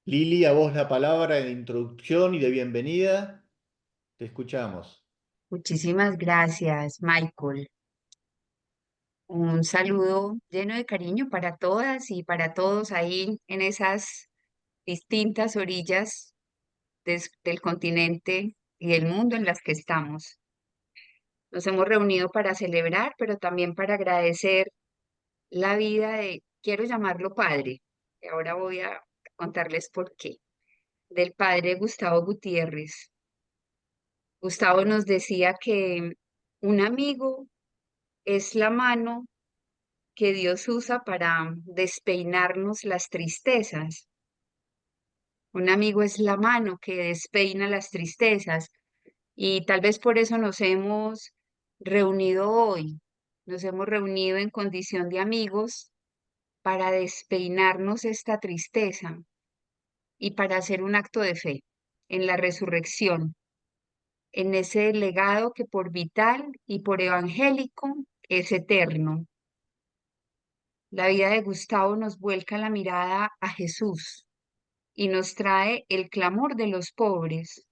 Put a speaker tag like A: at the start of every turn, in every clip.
A: Lili, a vos la palabra de introducción y de bienvenida. Te escuchamos.
B: Muchísimas gracias, Michael. Un saludo lleno de cariño para todas y para todos ahí en esas distintas orillas del continente y del mundo en las que estamos. Nos hemos reunido para celebrar, pero también para agradecer la vida de, quiero llamarlo padre, y ahora voy a contarles por qué, del padre Gustavo Gutiérrez. Gustavo nos decía que un amigo es la mano que Dios usa para despeinarnos las tristezas. Un amigo es la mano que despeina las tristezas y tal vez por eso nos hemos reunido hoy. Nos hemos reunido en condición de amigos para despeinarnos esta tristeza y para hacer un acto de fe en la resurrección, en ese legado que por vital y por evangélico es eterno. La vida de Gustavo nos vuelca la mirada a Jesús y nos trae el clamor de los pobres.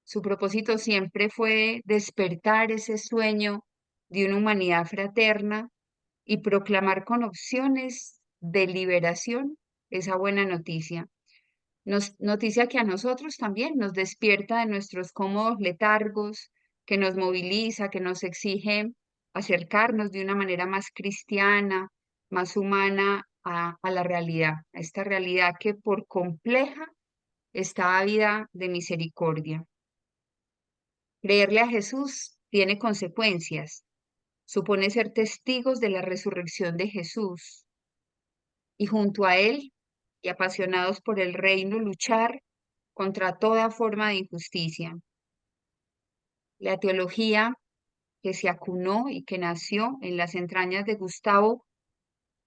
B: Su propósito siempre fue despertar ese sueño de una humanidad fraterna y proclamar con opciones de liberación esa buena noticia. Noticia que a nosotros también nos despierta de nuestros cómodos letargos, que nos moviliza, que nos exige acercarnos de una manera más cristiana, más humana a la realidad, a esta realidad que por compleja está ávida de misericordia. Creerle a Jesús tiene consecuencias, supone ser testigos de la resurrección de Jesús y junto a Él y apasionados por el reino luchar contra toda forma de injusticia. La teología que se acunó y que nació en las entrañas de Gustavo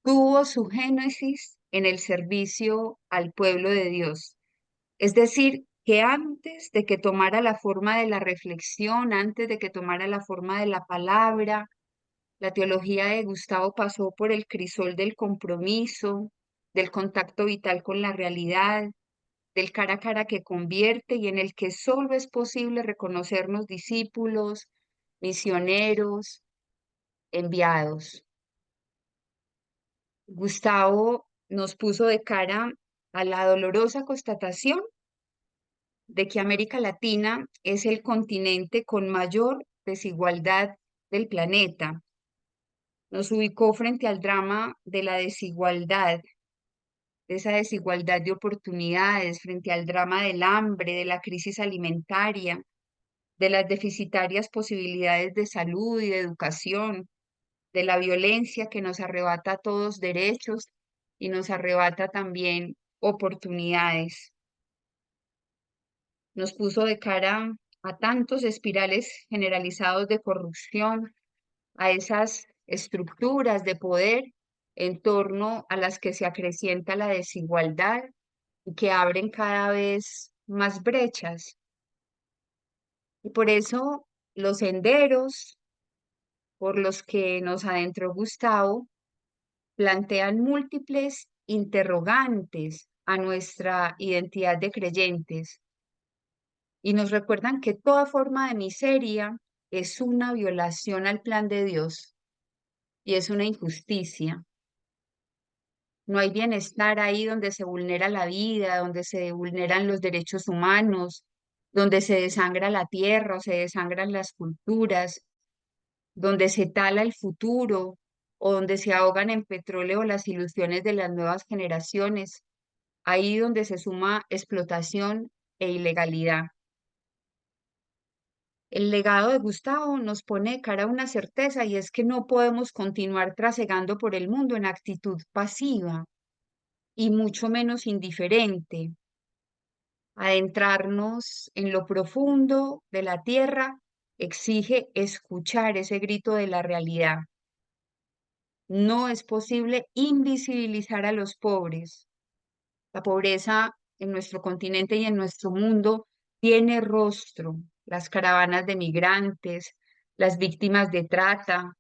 B: tuvo su génesis en el servicio al pueblo de Dios. Es decir, que antes de que tomara la forma de la reflexión, antes de que tomara la forma de la palabra, la teología de Gustavo pasó por el crisol del compromiso, del contacto vital con la realidad, del cara a cara que convierte y en el que solo es posible reconocernos discípulos, misioneros, enviados. Gustavo nos puso de cara a la dolorosa constatación de que América Latina es el continente con mayor desigualdad del planeta. Nos ubicó frente al drama de la desigualdad, de esa desigualdad de oportunidades, frente al drama del hambre, de la crisis alimentaria, de las deficitarias posibilidades de salud y de educación, de la violencia que nos arrebata todos derechos y nos arrebata también oportunidades. Nos puso de cara a tantos espirales generalizados de corrupción, a esas estructuras de poder en torno a las que se acrecienta la desigualdad y que abren cada vez más brechas. Y por eso los senderos por los que nos adentró Gustavo plantean múltiples interrogantes a nuestra identidad de creyentes y nos recuerdan que toda forma de miseria es una violación al plan de Dios y es una injusticia. No hay bienestar ahí donde se vulnera la vida, donde se vulneran los derechos humanos, donde se desangra la tierra o se desangran las culturas, donde se tala el futuro o donde se ahogan en petróleo las ilusiones de las nuevas generaciones, ahí donde se suma explotación e ilegalidad. El legado de Gustavo nos pone cara a una certeza y es que no podemos continuar trasegando por el mundo en actitud pasiva y mucho menos indiferente. Adentrarnos en lo profundo de la tierra exige escuchar ese grito de la realidad. No es posible invisibilizar a los pobres. La pobreza en nuestro continente y en nuestro mundo tiene rostro. Las caravanas de migrantes, las víctimas de trata,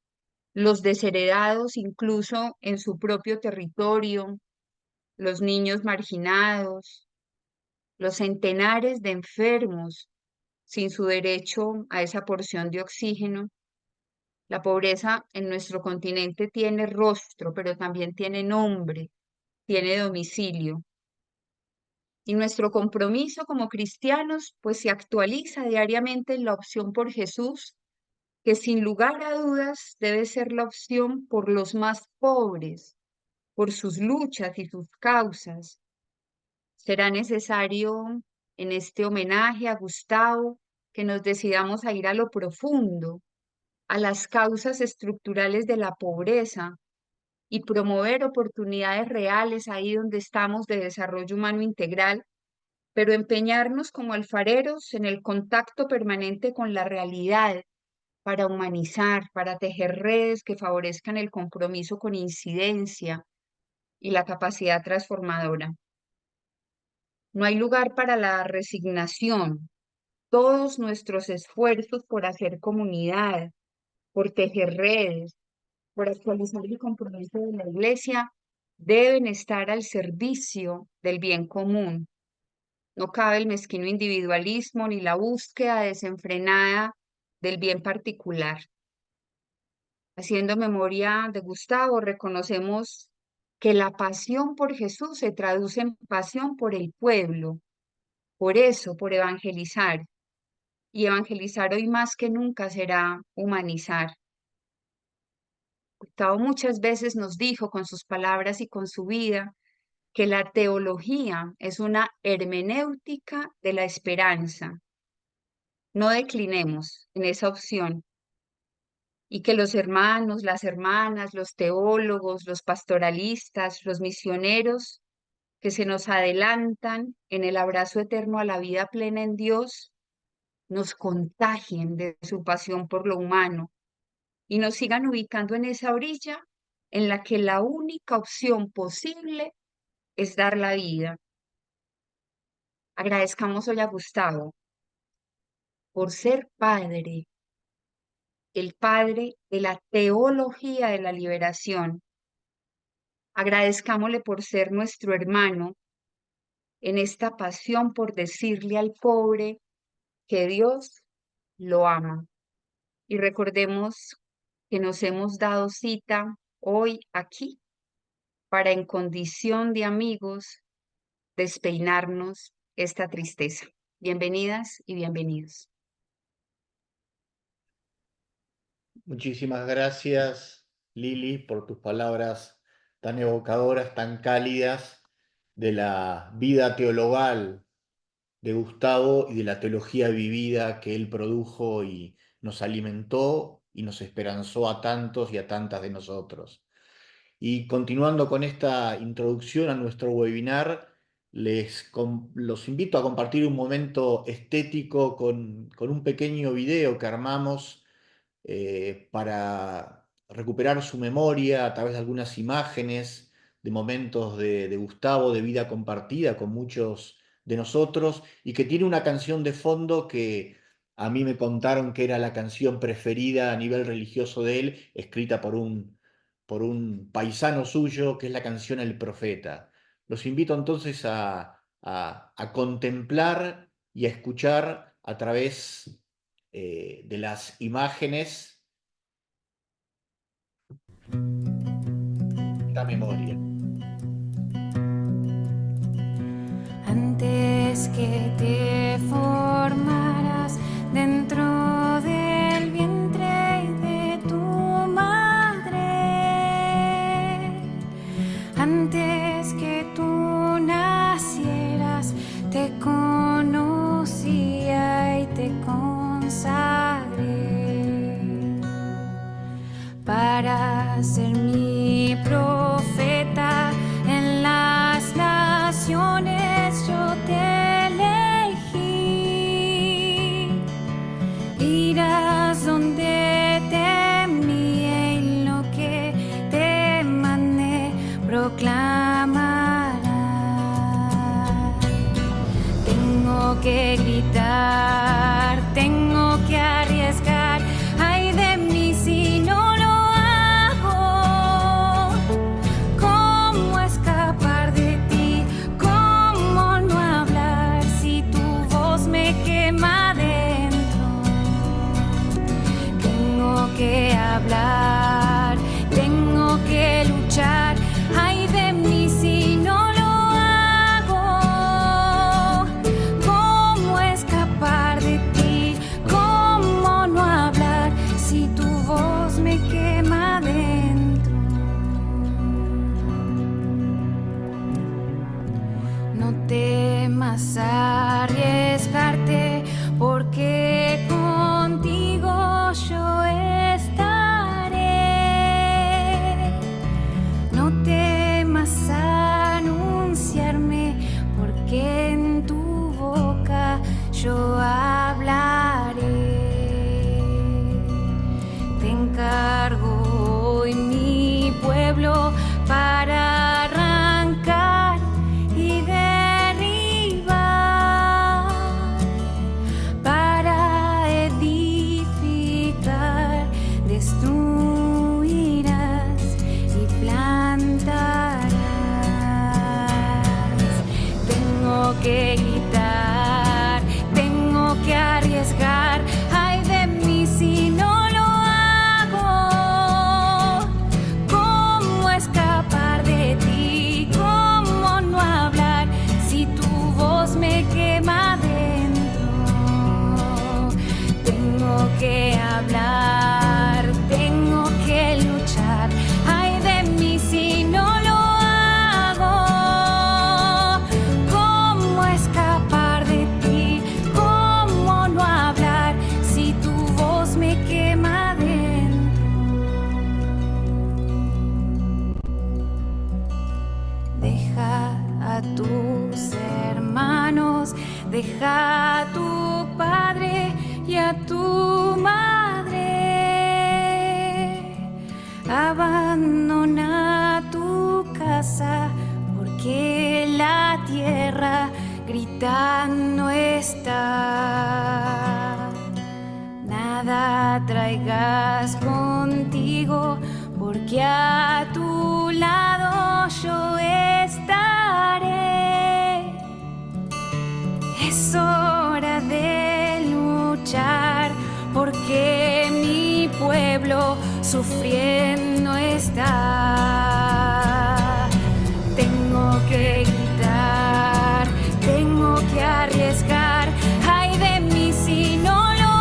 B: los desheredados incluso en su propio territorio, los niños marginados, los centenares de enfermos sin su derecho a esa porción de oxígeno. La pobreza en nuestro continente tiene rostro, pero también tiene nombre, tiene domicilio. Y nuestro compromiso como cristianos, pues se actualiza diariamente en la opción por Jesús, que sin lugar a dudas debe ser la opción por los más pobres, por sus luchas y sus causas. Será necesario en este homenaje a Gustavo que nos decidamos a ir a lo profundo, a las causas estructurales de la pobreza y promover oportunidades reales ahí donde estamos de desarrollo humano integral, pero empeñarnos como alfareros en el contacto permanente con la realidad para humanizar, para tejer redes que favorezcan el compromiso con incidencia y la capacidad transformadora. No hay lugar para la resignación. Todos nuestros esfuerzos por hacer comunidad, por tejer redes, por actualizar el compromiso de la Iglesia, deben estar al servicio del bien común. No cabe el mezquino individualismo ni la búsqueda desenfrenada del bien particular. Haciendo memoria de Gustavo, reconocemos que la pasión por Jesús se traduce en pasión por el pueblo, por eso, por evangelizar. Y evangelizar hoy más que nunca será humanizar. Gustavo muchas veces nos dijo con sus palabras y con su vida que la teología es una hermenéutica de la esperanza. No declinemos en esa opción y que los hermanos, las hermanas, los teólogos, los pastoralistas, los misioneros que se nos adelantan en el abrazo eterno a la vida plena en Dios, nos contagien de su pasión por lo humano y nos sigan ubicando en esa orilla en la que la única opción posible es dar la vida. Agradezcamos hoy a Gustavo por ser padre, el padre de la teología de la liberación. Agradezcámosle por ser nuestro hermano en esta pasión por decirle al pobre que Dios lo ama. Y recordemos que nos hemos dado cita hoy aquí para en condición de amigos despeinarnos esta tristeza. Bienvenidas y bienvenidos.
A: Muchísimas gracias, Lili, por tus palabras tan evocadoras, tan cálidas de la vida teologal de Gustavo y de la teología vivida que él produjo y nos alimentó y nos esperanzó a tantos y a tantas de nosotros. Y continuando con esta introducción a nuestro webinar, los invito a compartir un momento estético con un pequeño video que armamos para recuperar su memoria a través de algunas imágenes, de momentos de Gustavo, de vida compartida con muchos de nosotros, y que tiene una canción de fondo que a mí me contaron que era la canción preferida a nivel religioso de él, escrita por un paisano suyo, que es la canción El Profeta. Los invito entonces a contemplar y a escuchar a través de las imágenes esta memoria.
C: Antes que te formaras dentro del vientre de tu madre, antes que tú nacieras, te conocía y te consagré para ser mi profeta en las naciones. Yo te elegí, irás donde te envíe y lo que te mande proclamarás. Tengo que gritar, tengo que arriesgar, ay de mí si no lo hago. ¿Cómo escapar de ti? pueblo para arrancar y derribar, para edificar, destruirás y plantarás. Tengo que gritar, tengo que arriesgar. Ay de mí si no lo hago. ¿Cómo escapar de ti? ¿Cómo no hablar si tu voz me quema dentro? Tengo que hablar, tengo que luchar. Ay de mí si no lo hago. ¿Cómo escapar de ti? ¿Cómo no hablar si tu voz me quema dentro? Deja a tus hermanos, deja a tu padre y a tu madre. Abandona tu casa porque la tierra gritando está. Nada traigas contigo porque a tu lado yo estaré. Es hora de luchar porque mi pueblo sufriendo está. Tengo que gritar, tengo que arriesgar. Ay de mí si no lo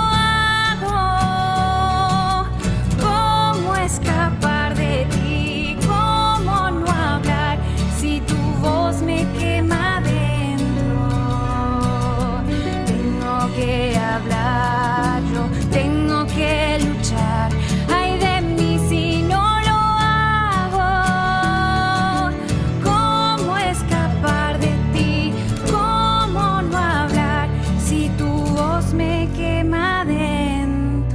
C: hago. ¿Cómo escapar de ti? ¿Cómo no hablar si tu voz me quema dentro? Tengo que hablar, yo tengo que luchar. Ay de mí si no lo hago. ¿Cómo escapar de ti? ¿Cómo no hablar si tu voz me quema dentro?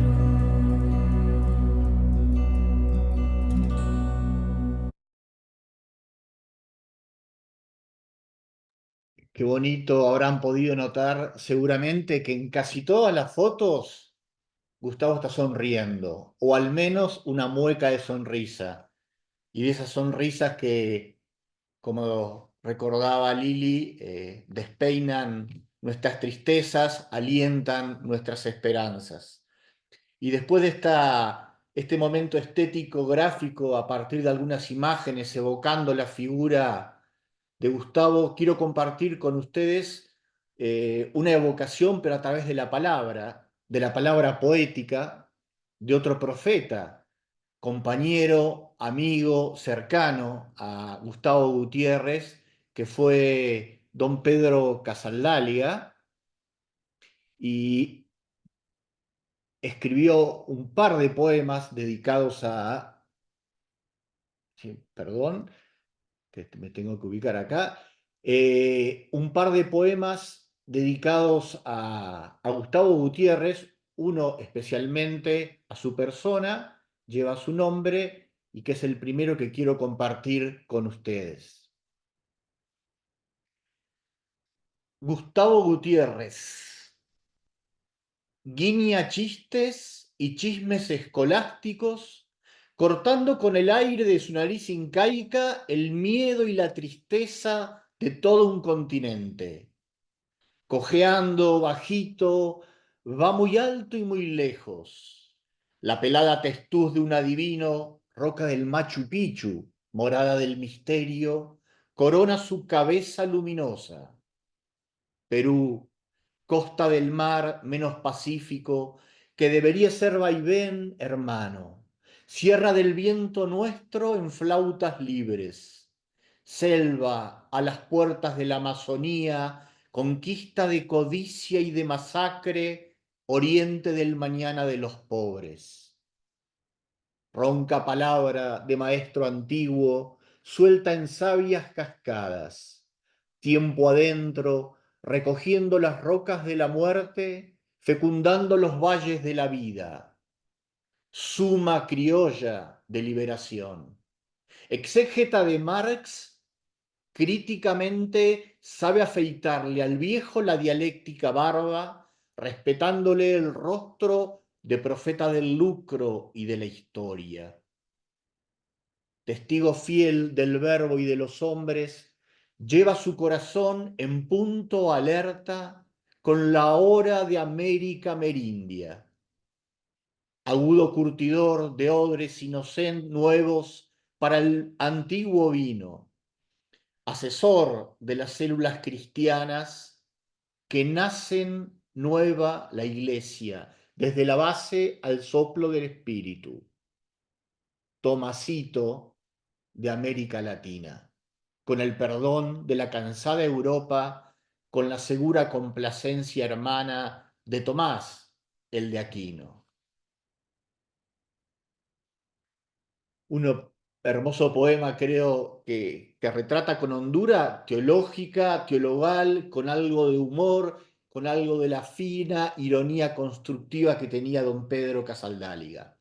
A: Qué bonito, habrán podido notar seguramente que en casi todas las fotos Gustavo está sonriendo, o al menos una mueca de sonrisa. Y de esas sonrisas que, como recordaba Lili, despeinan nuestras tristezas, alientan nuestras esperanzas. Y después de este momento estético gráfico a partir de algunas imágenes evocando la figura de Gustavo, quiero compartir con ustedes una evocación, pero a través de la palabra poética de otro profeta, compañero, amigo, cercano a Gustavo Gutiérrez, que fue don Pedro Casaldáliga, y escribió un par de poemas dedicados a... Sí, perdón, que me tengo que ubicar acá. Un par de poemas dedicados a Gustavo Gutiérrez, uno especialmente a su persona, lleva su nombre y que es el primero que quiero compartir con ustedes. Gustavo Gutiérrez guiña chistes y chismes escolásticos, cortando con el aire de su nariz incaica el miedo y la tristeza de todo un continente. Cojeando, bajito, va muy alto y muy lejos. La pelada testuz de un adivino, roca del Machu Picchu, morada del misterio, corona su cabeza luminosa. Perú, costa del mar menos pacífico, que debería ser vaivén, hermano, sierra del viento nuestro en flautas libres, selva a las puertas de la Amazonía, conquista de codicia y de masacre, oriente del mañana de los pobres. Ronca palabra de maestro antiguo, suelta en sabias cascadas, tiempo adentro, recogiendo las rocas de la muerte, fecundando los valles de la vida. Suma criolla de liberación. Exégeta de Marx, críticamente sabe afeitarle al viejo la dialéctica barba, respetándole el rostro de profeta del lucro y de la historia. Testigo fiel del verbo y de los hombres, lleva su corazón en punto alerta con la hora de América merindia. Agudo curtidor de odres inocentes nuevos para el antiguo vino, asesor de las células cristianas que nacen nueva la iglesia, desde la base al soplo del espíritu. Tomasito de América Latina, con el perdón de la cansada Europa, con la segura complacencia hermana de Tomás, el de Aquino. Un hermoso poema, creo, que retrata con hondura teológica, teologal, con algo de humor, con algo de la fina ironía constructiva que tenía don Pedro Casaldáliga.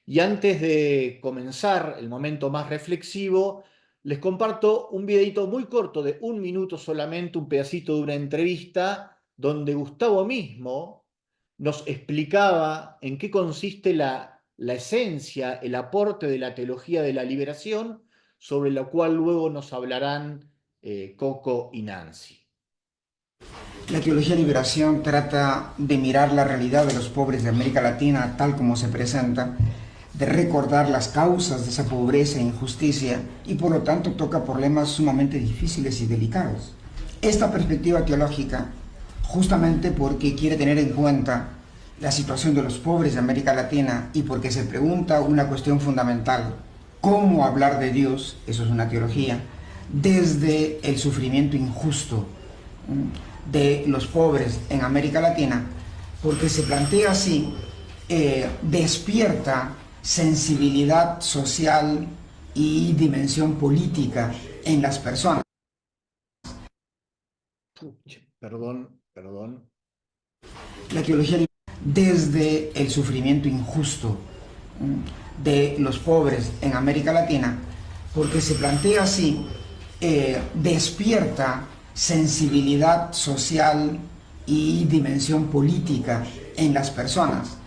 A: Y antes de comenzar el momento más reflexivo, les comparto un videito muy corto de 1 minuto solamente, un pedacito de una entrevista donde Gustavo mismo nos explicaba en qué consiste la esencia, el aporte de la teología de la liberación, sobre la cual luego nos hablarán Coco y Nancy.
D: La teología de liberación trata de mirar la realidad de los pobres de América Latina tal como se presenta, de recordar las causas de esa pobreza e injusticia y por lo tanto toca problemas sumamente difíciles y delicados. Esta perspectiva teológica, justamente porque quiere tener en cuenta la situación de los pobres de América Latina y porque se pregunta una cuestión fundamental, ¿cómo hablar de Dios? Eso es una teología, desde el sufrimiento injusto de los pobres en América Latina, porque se plantea así, despierta sensibilidad social y dimensión política en las personas.
A: Perdón.
D: La teología desde el sufrimiento injusto de los pobres en América Latina, porque se plantea así, despierta sensibilidad social y dimensión política en las personas.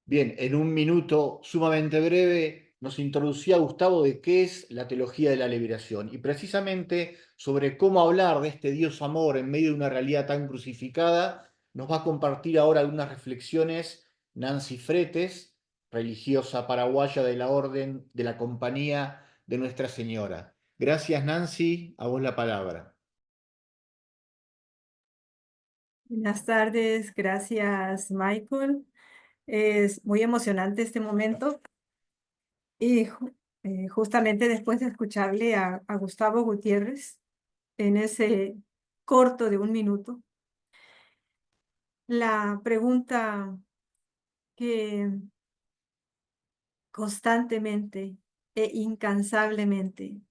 A: Bien, en 1 minuto sumamente breve nos introducía Gustavo de qué es la teología de la liberación y precisamente sobre cómo hablar de este Dios amor en medio de una realidad tan crucificada nos va a compartir ahora algunas reflexiones Nancy Fretes, religiosa paraguaya de la Orden de la Compañía de Nuestra Señora. Gracias, Nancy, a vos la palabra.
E: Buenas tardes, gracias Michael. Es muy emocionante este momento y justamente después de escucharle a Gustavo Gutiérrez en ese corto de 1 minuto, la pregunta que constantemente e incansablemente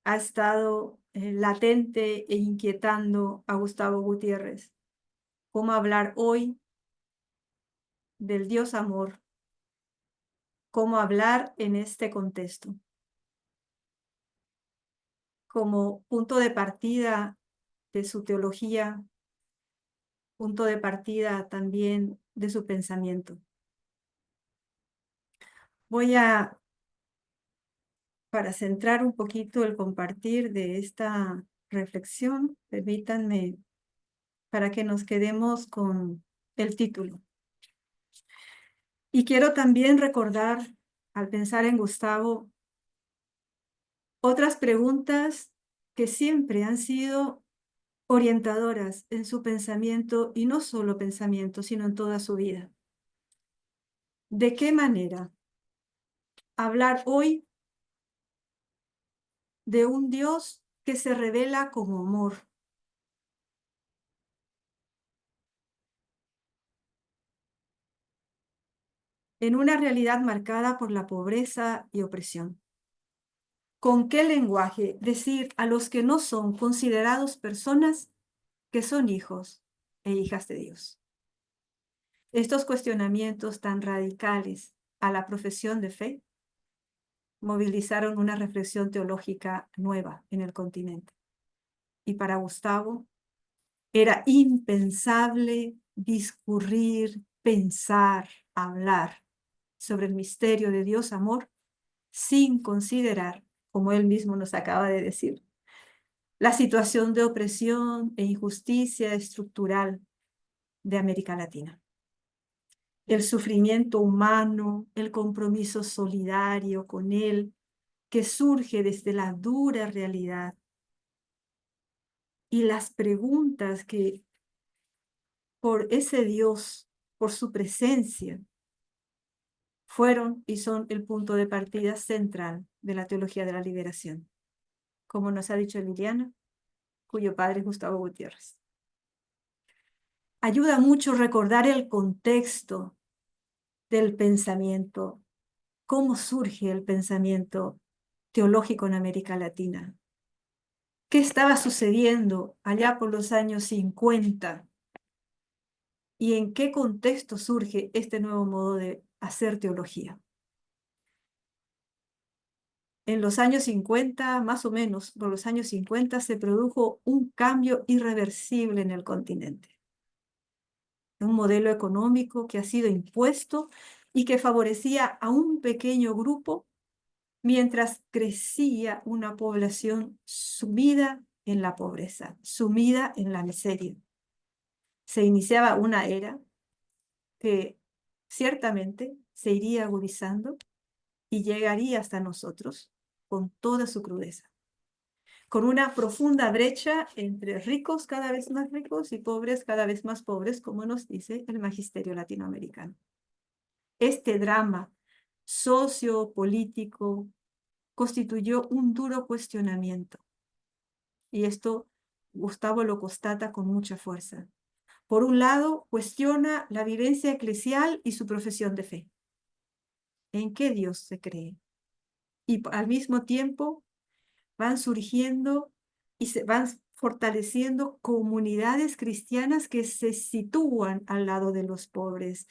E: ha estado latente e inquietando a Gustavo Gutiérrez, ¿cómo hablar hoy del Dios amor? ¿Cómo hablar en este contexto? Como punto de partida de su teología, punto de partida también de su pensamiento. Voy a, para centrar un poquito el compartir de esta reflexión, permítanme para que nos quedemos con el título. Y quiero también recordar, al pensar en Gustavo, otras preguntas que siempre han sido orientadoras en su pensamiento, y no solo pensamiento, sino en toda su vida. ¿De qué manera hablar hoy de un Dios que se revela como amor? En una realidad marcada por la pobreza y opresión. ¿Con qué lenguaje decir a los que no son considerados personas que son hijos e hijas de Dios? Estos cuestionamientos tan radicales a la profesión de fe movilizaron una reflexión teológica nueva en el continente. Y para Gustavo era impensable discurrir, pensar, hablar sobre el misterio de Dios amor sin considerar, como él mismo nos acaba de decir, la situación de opresión e injusticia estructural de América Latina. El sufrimiento humano, el compromiso solidario con él, que surge desde la dura realidad, y las preguntas que por ese Dios, por su presencia, fueron y son el punto de partida central de la teología de la liberación, como nos ha dicho Liliana, cuyo padre es Gustavo Gutiérrez. Ayuda mucho recordar el contexto del pensamiento, cómo surge el pensamiento teológico en América Latina. ¿Qué estaba sucediendo allá por los años 50? ¿Y en qué contexto surge este nuevo modo de hacer teología? En los años 50, más o menos, por los años 50, se produjo un cambio irreversible en el continente. Un modelo económico que ha sido impuesto y que favorecía a un pequeño grupo mientras crecía una población sumida en la pobreza, sumida en la miseria. Se iniciaba una era que ciertamente se iría agudizando y llegaría hasta nosotros con toda su crudeza, con una profunda brecha entre ricos cada vez más ricos y pobres cada vez más pobres, como nos dice el magisterio latinoamericano. Este drama sociopolítico constituyó un duro cuestionamiento, y esto Gustavo lo constata con mucha fuerza. Por un lado, cuestiona la vivencia eclesial y su profesión de fe. ¿En qué Dios se cree? Y al mismo tiempo van surgiendo y se van fortaleciendo comunidades cristianas que se sitúan al lado de los pobres,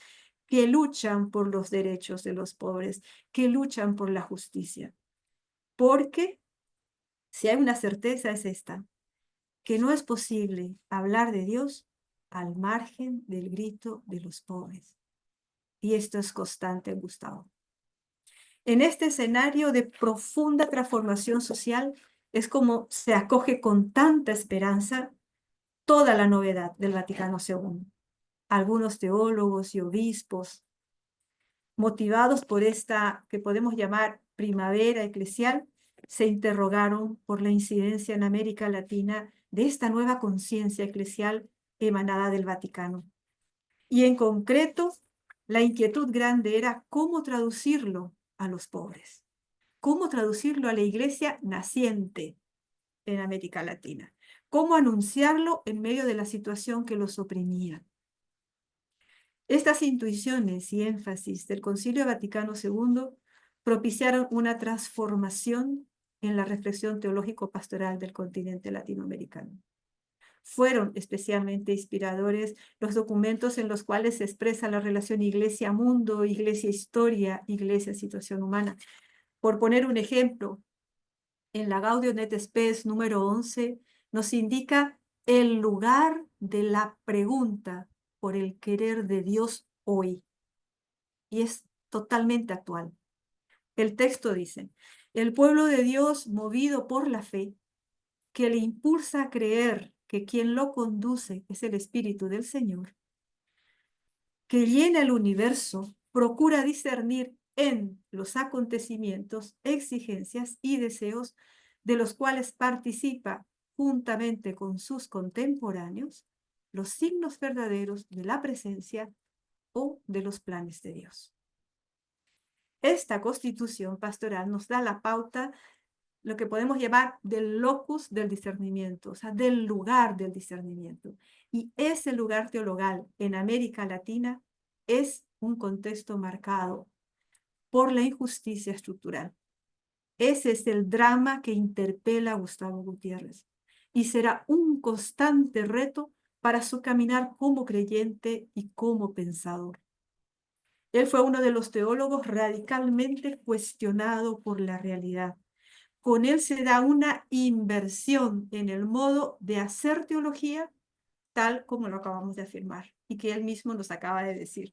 E: que luchan por los derechos de los pobres, que luchan por la justicia. Porque si hay una certeza es esta, que no es posible hablar de Dios al margen del grito de los pobres. Y esto es constante en Gustavo. En este escenario de profunda transformación social, es como se acoge con tanta esperanza toda la novedad del Vaticano II. Algunos teólogos y obispos, motivados por esta que podemos llamar primavera eclesial, se interrogaron por la incidencia en América Latina de esta nueva conciencia eclesial emanada del Vaticano. Y en concreto, la inquietud grande era cómo traducirlo a los pobres, cómo traducirlo a la iglesia naciente en América Latina, cómo anunciarlo en medio de la situación que los oprimía. Estas intuiciones y énfasis del Concilio Vaticano II propiciaron una transformación en la reflexión teológico-pastoral del continente latinoamericano. Fueron especialmente inspiradores los documentos en los cuales se expresa la relación iglesia-mundo, iglesia-historia, iglesia-situación humana. Por poner un ejemplo, en la Gaudium et Spes número 11 nos indica el lugar de la pregunta por el querer de Dios hoy. Y es totalmente actual. El texto dice, el pueblo de Dios, movido por la fe, que le impulsa a creer que quien lo conduce es el Espíritu del Señor, que llena el universo, procura discernir en los acontecimientos, exigencias y deseos de los cuales participa juntamente con sus contemporáneos los signos verdaderos de la presencia o de los planes de Dios. Esta constitución pastoral nos da la pauta, lo que podemos llamar del locus del discernimiento, o sea, del lugar del discernimiento. Y ese lugar teologal en América Latina es un contexto marcado por la injusticia estructural. Ese es el drama que interpela a Gustavo Gutiérrez y será un constante reto para su caminar como creyente y como pensador. Él fue uno de los teólogos radicalmente cuestionado por la realidad. Con él se da una inversión en el modo de hacer teología, tal como lo acabamos de afirmar y que él mismo nos acaba de decir.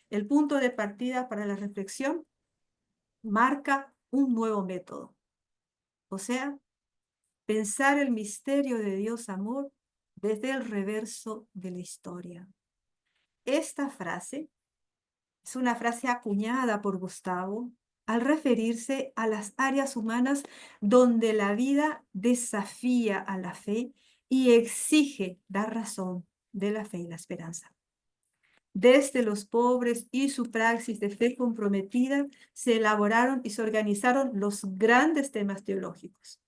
E: El punto de partida para la reflexión marca un nuevo método, o sea, pensar el misterio de Dios amor desde el reverso de la historia. Esta frase es una frase acuñada por Gustavo al referirse a las áreas humanas donde la vida desafía a la fe y exige dar razón de la fe y la esperanza. Desde los pobres y su praxis de fe comprometida se elaboraron y se organizaron los grandes temas teológicos.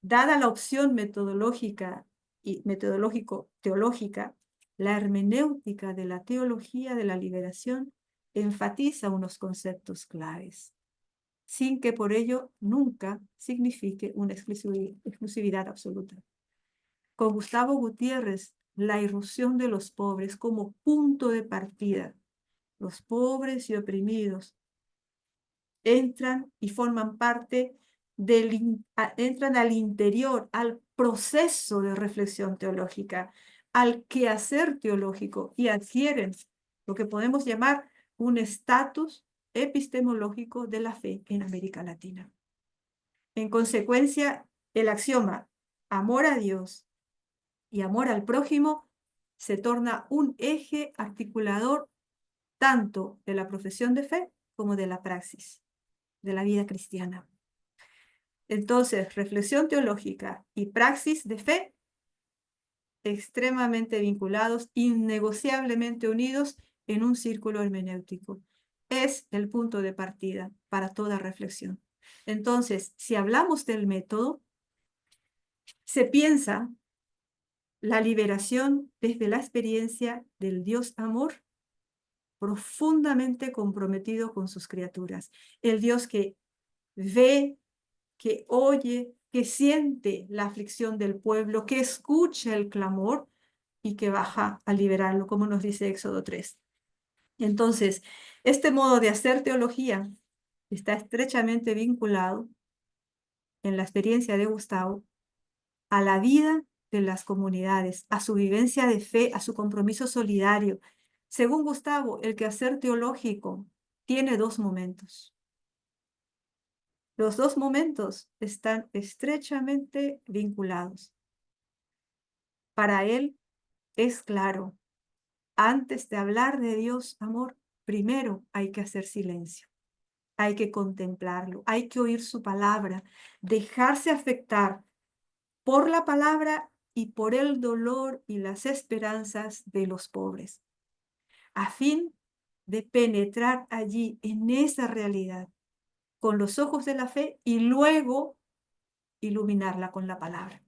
E: Dada la opción metodológica y teológica, la hermenéutica de la teología de la liberación enfatiza unos conceptos claves, sin que por ello nunca signifique una exclusividad absoluta. Con Gustavo Gutiérrez, la irrupción de los pobres como punto de partida. Los pobres y oprimidos entran y forman parte entran al interior, al proceso de reflexión teológica, al quehacer teológico y adquieren lo que podemos llamar un estatus epistemológico de la fe en América Latina. En consecuencia, el axioma amor a Dios y amor al prójimo se torna un eje articulador tanto de la profesión de fe como de la praxis, de la vida cristiana. Entonces, reflexión teológica y praxis de fe extremadamente vinculados, innegociablemente unidos en un círculo hermenéutico. Es el punto de partida para toda reflexión. Entonces, si hablamos del método, se piensa la liberación desde la experiencia del Dios amor profundamente comprometido con sus criaturas. El Dios que ve, que oye, que siente la aflicción del pueblo, que escucha el clamor y que baja a liberarlo, como nos dice Éxodo 3. Entonces, este modo de hacer teología está estrechamente vinculado en la experiencia de Gustavo a la vida de las comunidades, a su vivencia de fe, a su compromiso solidario. Según Gustavo, el quehacer teológico tiene dos momentos. Los dos momentos están estrechamente vinculados. Para él es claro, antes de hablar de Dios, amor, primero hay que hacer silencio, hay que contemplarlo, hay que oír su palabra, dejarse afectar por la palabra y por el dolor y las esperanzas de los pobres, a fin de penetrar allí en esa realidad con los ojos de la fe y luego iluminarla con la palabra.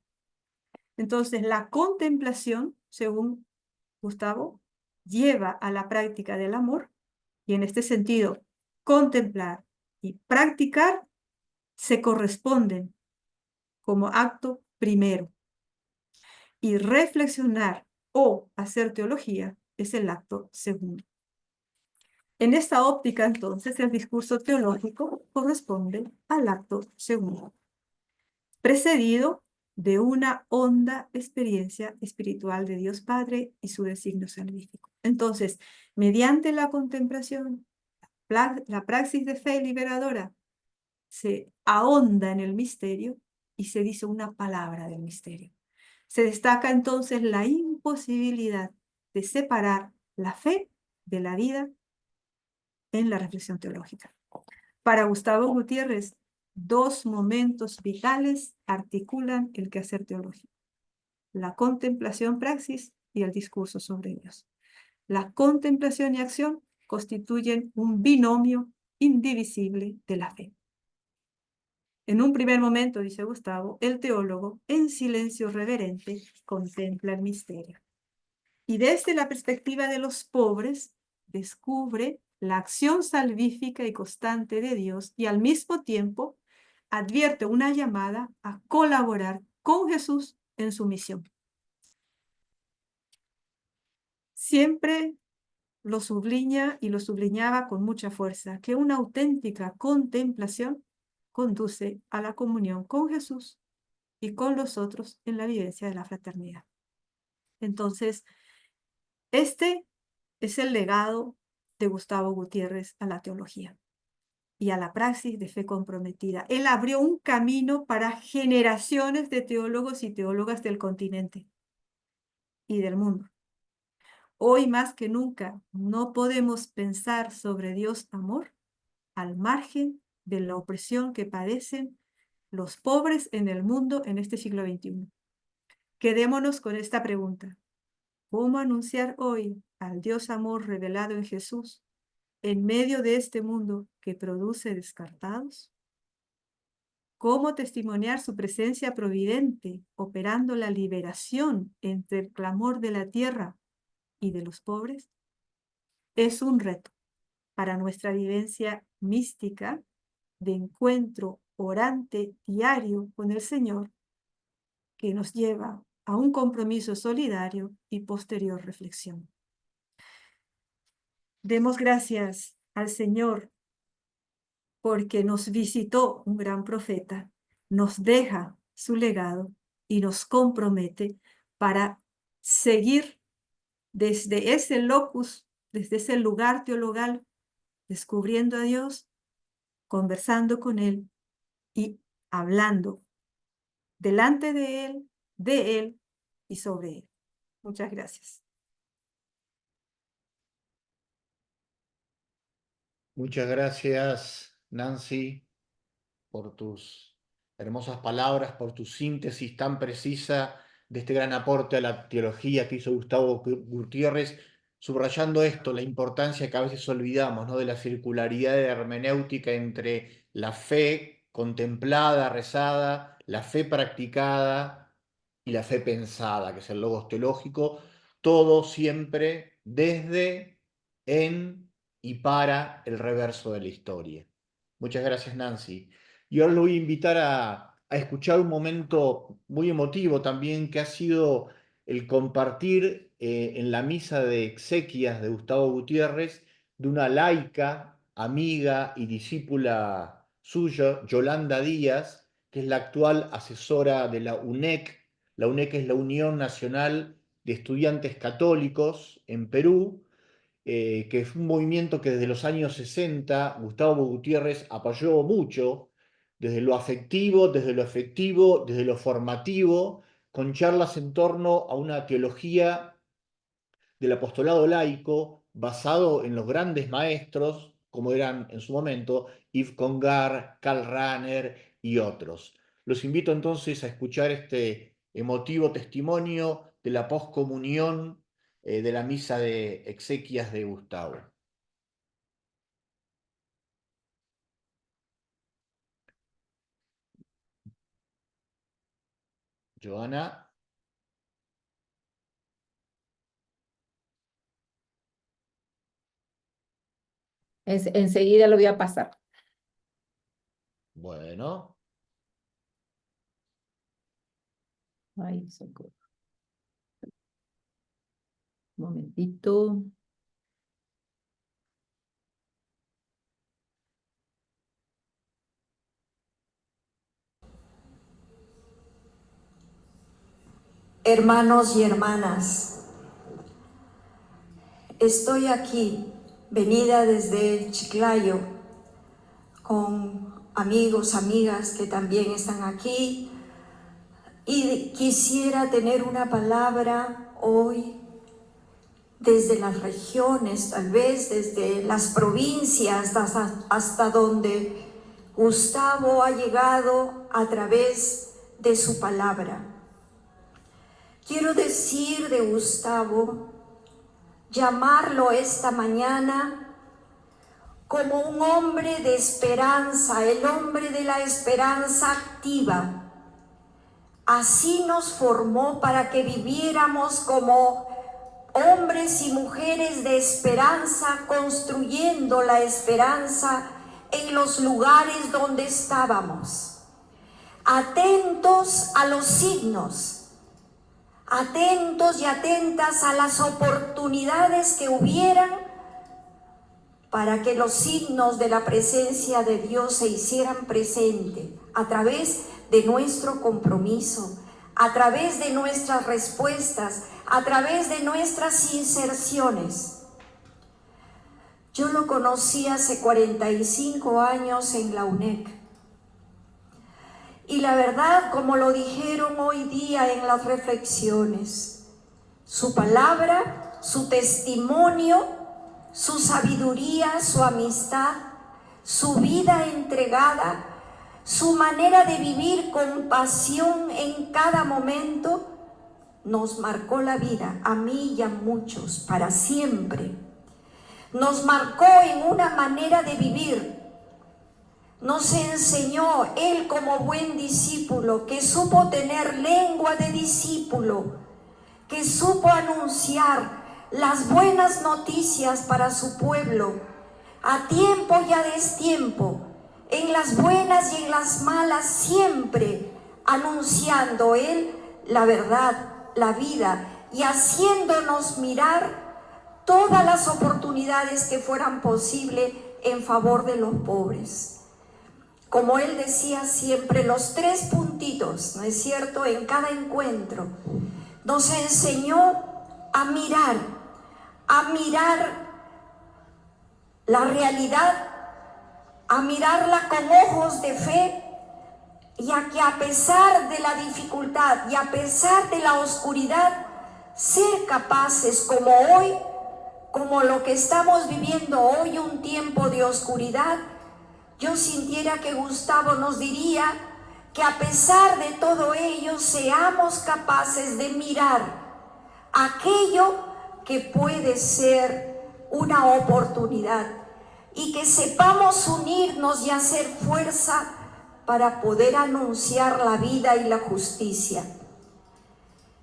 E: Entonces, la contemplación, según Gustavo, lleva a la práctica del amor y en este sentido, contemplar y practicar se corresponden como acto primero y reflexionar o hacer teología es el acto segundo. En esta óptica, entonces, el discurso teológico corresponde al acto segundo, precedido de una honda experiencia espiritual de Dios Padre y su designio salvífico. Entonces, mediante la contemplación, la praxis de fe liberadora se ahonda en el misterio y se dice una palabra del misterio. Se destaca entonces la imposibilidad de separar la fe de la vida en la reflexión teológica. Para Gustavo Gutiérrez, dos momentos vitales articulan el quehacer teológico: la contemplación praxis y el discurso sobre Dios. La contemplación y acción constituyen un binomio indivisible de la fe. En un primer momento, dice Gustavo, el teólogo, en silencio reverente, contempla el misterio. Y desde la perspectiva de los pobres, descubre la acción salvífica y constante de Dios y al mismo tiempo advierte una llamada a colaborar con Jesús en su misión. Siempre lo subliña y lo subliñaba con mucha fuerza, que una auténtica contemplación conduce a la comunión con Jesús y con los otros en la vivencia de la fraternidad. Entonces, este es el legado de Gustavo Gutiérrez a la teología y a la praxis de fe comprometida. Él abrió un camino para generaciones de teólogos y teólogas del continente y del mundo. Hoy más que nunca no podemos pensar sobre Dios amor al margen de la opresión que padecen los pobres en el mundo en este siglo XXI. Quedémonos con esta pregunta. ¿Cómo anunciar hoy al Dios amor revelado en Jesús en medio de este mundo que produce descartados? ¿Cómo testimoniar su presencia providente operando la liberación entre el clamor de la tierra y de los pobres? Es un reto para nuestra vivencia mística de encuentro orante diario con el Señor que nos lleva a un compromiso solidario y posterior reflexión. Demos gracias al Señor porque nos visitó un gran profeta, nos deja su legado y nos compromete para seguir desde ese locus, desde ese lugar teologal, descubriendo a Dios, conversando con Él y hablando delante de Él y sobre Él. Muchas gracias.
A: Muchas gracias, Nancy, por tus hermosas palabras, por tu síntesis tan precisa de este gran aporte a la teología que hizo Gustavo Gutiérrez, subrayando esto, la importancia que a veces olvidamos, ¿no?, de la circularidad de la hermenéutica entre la fe contemplada, rezada, la fe practicada y la fe pensada, que es el logos teológico, todo siempre desde, en y para el reverso de la historia. Muchas gracias, Nancy. Y ahora lo voy a invitar a escuchar un momento muy emotivo también, que ha sido el compartir en la misa de exequias de Gustavo Gutiérrez, de una laica, amiga y discípula suya, Yolanda Díaz, que es la actual asesora de la UNEC. La UNEC es la Unión Nacional de Estudiantes Católicos en Perú, que es un movimiento que desde los años 60 Gustavo Gutiérrez apoyó mucho, desde lo afectivo, desde lo efectivo, desde lo formativo, con charlas en torno a una teología del apostolado laico basado en los grandes maestros, como eran en su momento Yves Congar, Karl Rahner y otros. Los invito entonces a escuchar este emotivo testimonio de la poscomunión de la misa de exequias de Gustavo. Joana.
F: Enseguida lo voy a pasar.
A: Bueno.
F: Ay, socorro. Un momentito.
G: Hermanos y hermanas, estoy aquí, venida desde Chiclayo, con amigos, amigas que también están aquí, y quisiera tener una palabra hoy desde las regiones, tal vez desde las provincias, hasta donde Gustavo ha llegado a través de su palabra. Quiero decir de Gustavo, llamarlo esta mañana como un hombre de esperanza, el hombre de la esperanza activa. Así nos formó para que viviéramos como hombres y mujeres de esperanza, construyendo la esperanza en los lugares donde estábamos, atentos a los signos, atentos y atentas a las oportunidades que hubieran para que los signos de la presencia de Dios se hicieran presente a través de nuestro compromiso, a través de nuestras respuestas, a través de nuestras inserciones. Yo lo conocí hace 45 años en la UNEC. Y la verdad, como lo dijeron hoy día en las reflexiones, su palabra, su testimonio, su sabiduría, su amistad, su vida entregada, su manera de vivir con pasión en cada momento, nos marcó la vida, a mí y a muchos, para siempre. Nos marcó en una manera de vivir. Nos enseñó él como buen discípulo, que supo tener lengua de discípulo, que supo anunciar las buenas noticias para su pueblo, a tiempo y a destiempo, en las buenas y en las malas, siempre anunciando él la verdad, la vida, y haciéndonos mirar todas las oportunidades que fueran posibles en favor de los pobres. Como él decía siempre, los 3 puntitos, ¿no es cierto?, en cada encuentro, nos enseñó a mirar la realidad, a mirarla con ojos de fe, y a que a pesar de la dificultad y a pesar de la oscuridad, ser capaces como hoy, como lo que estamos viviendo hoy, un tiempo de oscuridad. Yo sintiera que Gustavo nos diría que a pesar de todo ello seamos capaces de mirar aquello que puede ser una oportunidad y que sepamos unirnos y hacer fuerza para poder anunciar la vida y la justicia.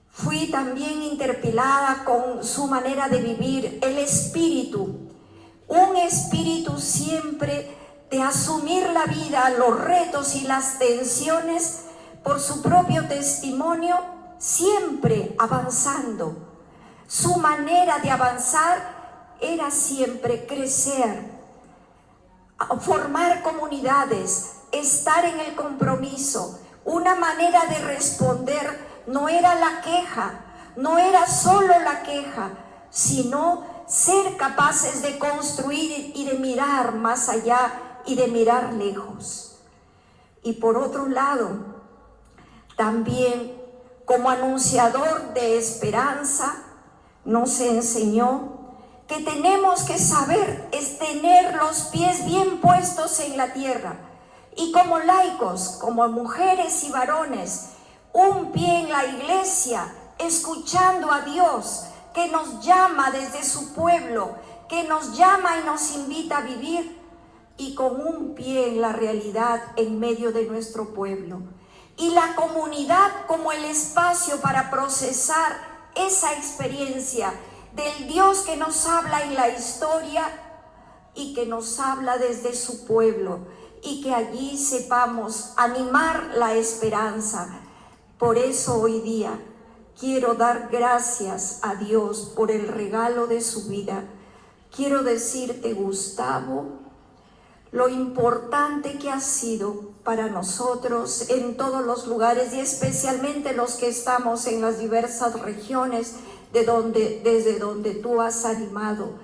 G: Fui también interpelada con su manera de vivir, el espíritu, un espíritu siempre de asumir la vida, los retos y las tensiones por su propio testimonio, siempre avanzando. Su manera de avanzar era siempre crecer, formar comunidades, estar en el compromiso. Una manera de responder no era la queja, no era solo la queja, sino ser capaces de construir y de mirar más allá y de mirar lejos. Y por otro lado, también como anunciador de esperanza, nos enseñó que tenemos que saber es tener los pies bien puestos en la tierra. Y como laicos, como mujeres y varones, un pie en la iglesia, escuchando a Dios, que nos llama desde su pueblo, que nos llama y nos invita a vivir, y con un pie en la realidad en medio de nuestro pueblo. Y la comunidad como el espacio para procesar esa experiencia del Dios que nos habla en la historia y que nos habla desde su pueblo, y que allí sepamos animar la esperanza. Por eso hoy día quiero dar gracias a Dios por el regalo de su vida. Quiero decirte, Gustavo, lo importante que ha sido para nosotros en todos los lugares, y especialmente los que estamos en las diversas regiones desde donde tú has animado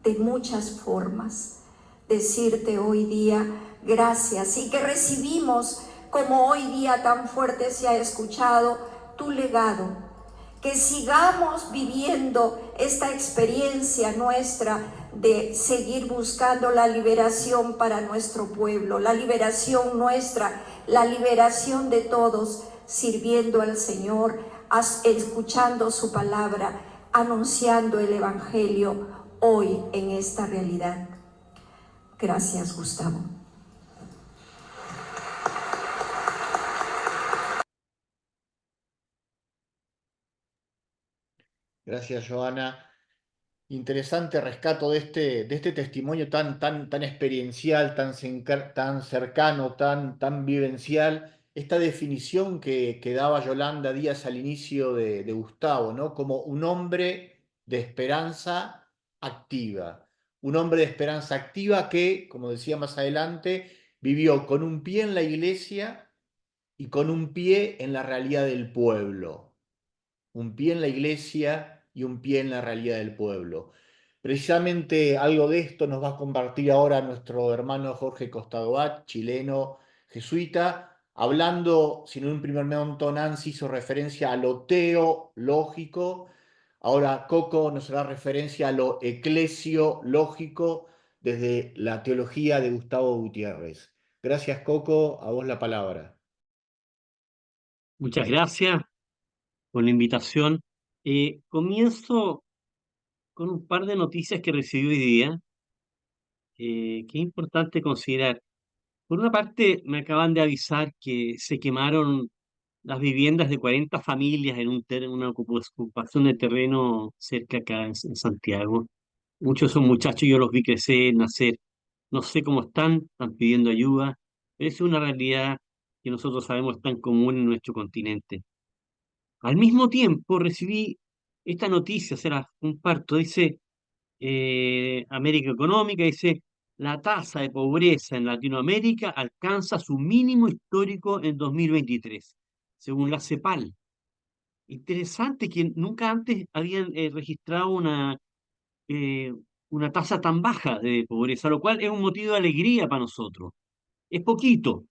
G: de muchas formas. Decirte hoy día gracias, y que recibimos, como hoy día tan fuerte se ha escuchado, tu legado. Que sigamos viviendo esta experiencia nuestra de seguir buscando la liberación para nuestro pueblo, la liberación nuestra, la liberación de todos, sirviendo al Señor, escuchando su palabra, anunciando el Evangelio hoy en esta realidad. Gracias, Gustavo.
A: Gracias, Joana. Interesante rescato de este testimonio tan experiencial, tan cercano, tan vivencial. Esta definición que daba Yolanda Díaz al inicio de Gustavo, ¿no? Como un hombre de esperanza activa, un hombre de esperanza activa que, como decía más adelante, vivió con un pie en la iglesia y con un pie en la realidad del pueblo. Un pie en la iglesia y un pie en la realidad del pueblo. Precisamente algo de esto nos va a compartir ahora nuestro hermano Jorge Costadoat, chileno jesuita, hablando, si en un primer momento Nancy hizo referencia a lo teológico, ahora Coco nos hará referencia a lo eclesiológico desde la teología de Gustavo Gutiérrez. Gracias, Coco, a vos la palabra.
H: Muchas gracias por la invitación. Comienzo con un par de noticias que recibí hoy día, que es importante considerar. Por una parte, me acaban de avisar que se quemaron las viviendas de 40 familias en una ocupación de terreno cerca acá en Santiago. Muchos de esos muchachos yo los vi crecer, nacer. No sé cómo están pidiendo ayuda. Pero es una realidad que nosotros sabemos tan común en nuestro continente. Al mismo tiempo recibí esta noticia, se la comparto, dice América Económica, dice, la tasa de pobreza en Latinoamérica alcanza su mínimo histórico en 2023, según la CEPAL. Interesante que nunca antes habían registrado eh, una tasa tan baja de pobreza, lo cual es un motivo de alegría para nosotros. Es poquito,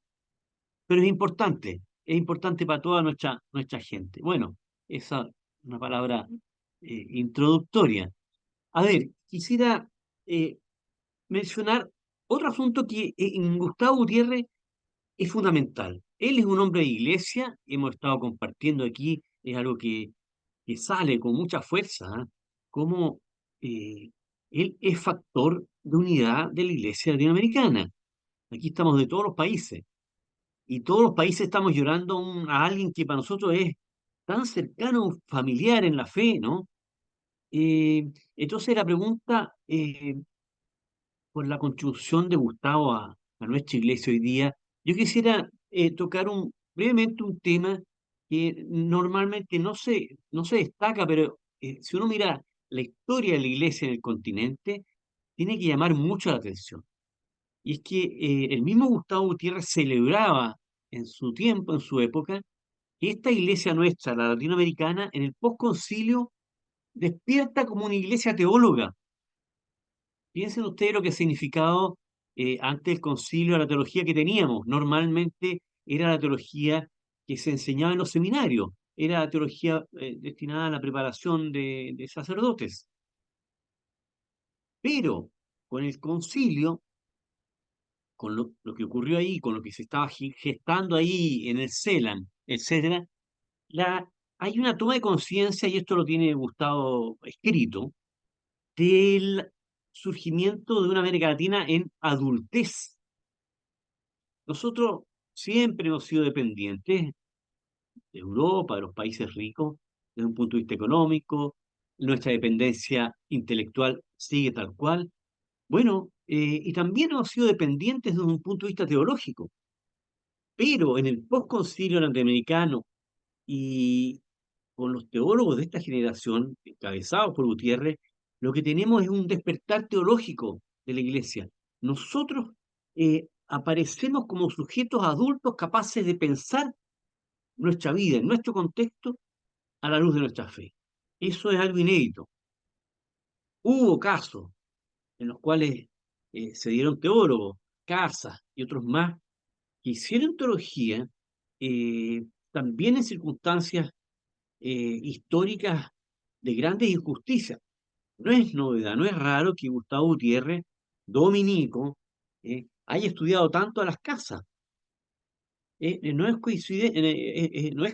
H: pero es importante para toda nuestra gente. Bueno, esa es una palabra introductoria. A ver, quisiera eh, mencionar otro asunto que en Gustavo Gutiérrez es fundamental. Él es un hombre de iglesia, hemos estado compartiendo aquí, es algo que sale con mucha fuerza, ¿ah? Como eh, él es factor de unidad de la iglesia latinoamericana. Aquí estamos de todos los países y todos los países estamos llorando a alguien que para nosotros es tan cercano, familiar en la fe, ¿no? Entonces la pregunta por la contribución de Gustavo a nuestra iglesia hoy día, yo quisiera tocar brevemente un tema que normalmente no se destaca, pero si uno mira la historia de la iglesia en el continente, tiene que llamar mucho la atención. Y es que el mismo Gustavo Gutiérrez celebraba en su tiempo, en su época, que esta iglesia nuestra, la latinoamericana, en el postconcilio, despierta como una iglesia teóloga. Piensen ustedes lo que ha significado antes del concilio la teología que teníamos. Normalmente era la teología que se enseñaba en los seminarios, era la teología destinada a la preparación de sacerdotes. Pero con el concilio, con lo que ocurrió ahí, con lo que se estaba gestando ahí en el CELAM, etcétera, hay una toma de conciencia, y esto lo tiene Gustavo escrito, del surgimiento de una América Latina en adultez. Nosotros siempre hemos sido dependientes de Europa, de los países ricos, desde un punto de vista económico, nuestra dependencia intelectual sigue tal cual. Bueno, y también hemos sido dependientes desde un punto de vista teológico, pero en el postconcilio latinoamericano y con los teólogos de esta generación, encabezados por Gutiérrez, lo que tenemos es un despertar teológico de la Iglesia. Nosotros aparecemos como sujetos adultos capaces de pensar nuestra vida, en nuestro contexto, a la luz de nuestra fe. Eso es algo inédito. Hubo casos en los cuales se dieron teólogos, Casas y otros más, que hicieron teología también en circunstancias históricas de grandes injusticias. No es novedad, no es raro que Gustavo Gutiérrez, dominico, haya estudiado tanto a las casas. No es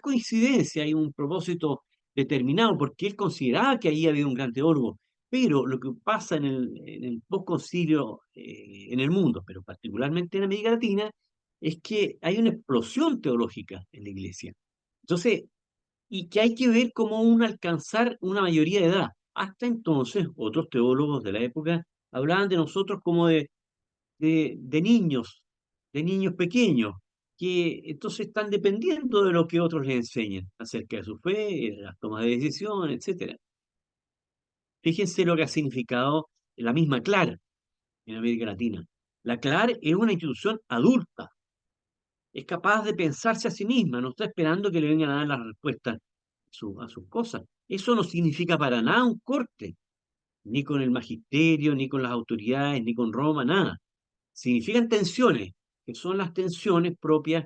H: coincidencia, hay un propósito determinado, porque él consideraba que ahí había un gran teólogo. Pero lo que pasa en el postconcilio en el mundo, pero particularmente en América Latina, es que hay una explosión teológica en la iglesia. Entonces, y que hay que ver cómo alcanzar una mayoría de edad. Hasta entonces, otros teólogos de la época hablaban de nosotros como de niños, de niños pequeños, que entonces están dependiendo de lo que otros les enseñen acerca de su fe, de las tomas de decisión, etc. Fíjense lo que ha significado la misma Clara. en América Latina. La CLAR es una institución adulta, es capaz de pensarse a sí misma, no está esperando que le vengan a dar las respuestas a sus cosas. Eso no significa para nada un corte, ni con el magisterio, ni con las autoridades, ni con Roma, nada. Significan tensiones, que son las tensiones propias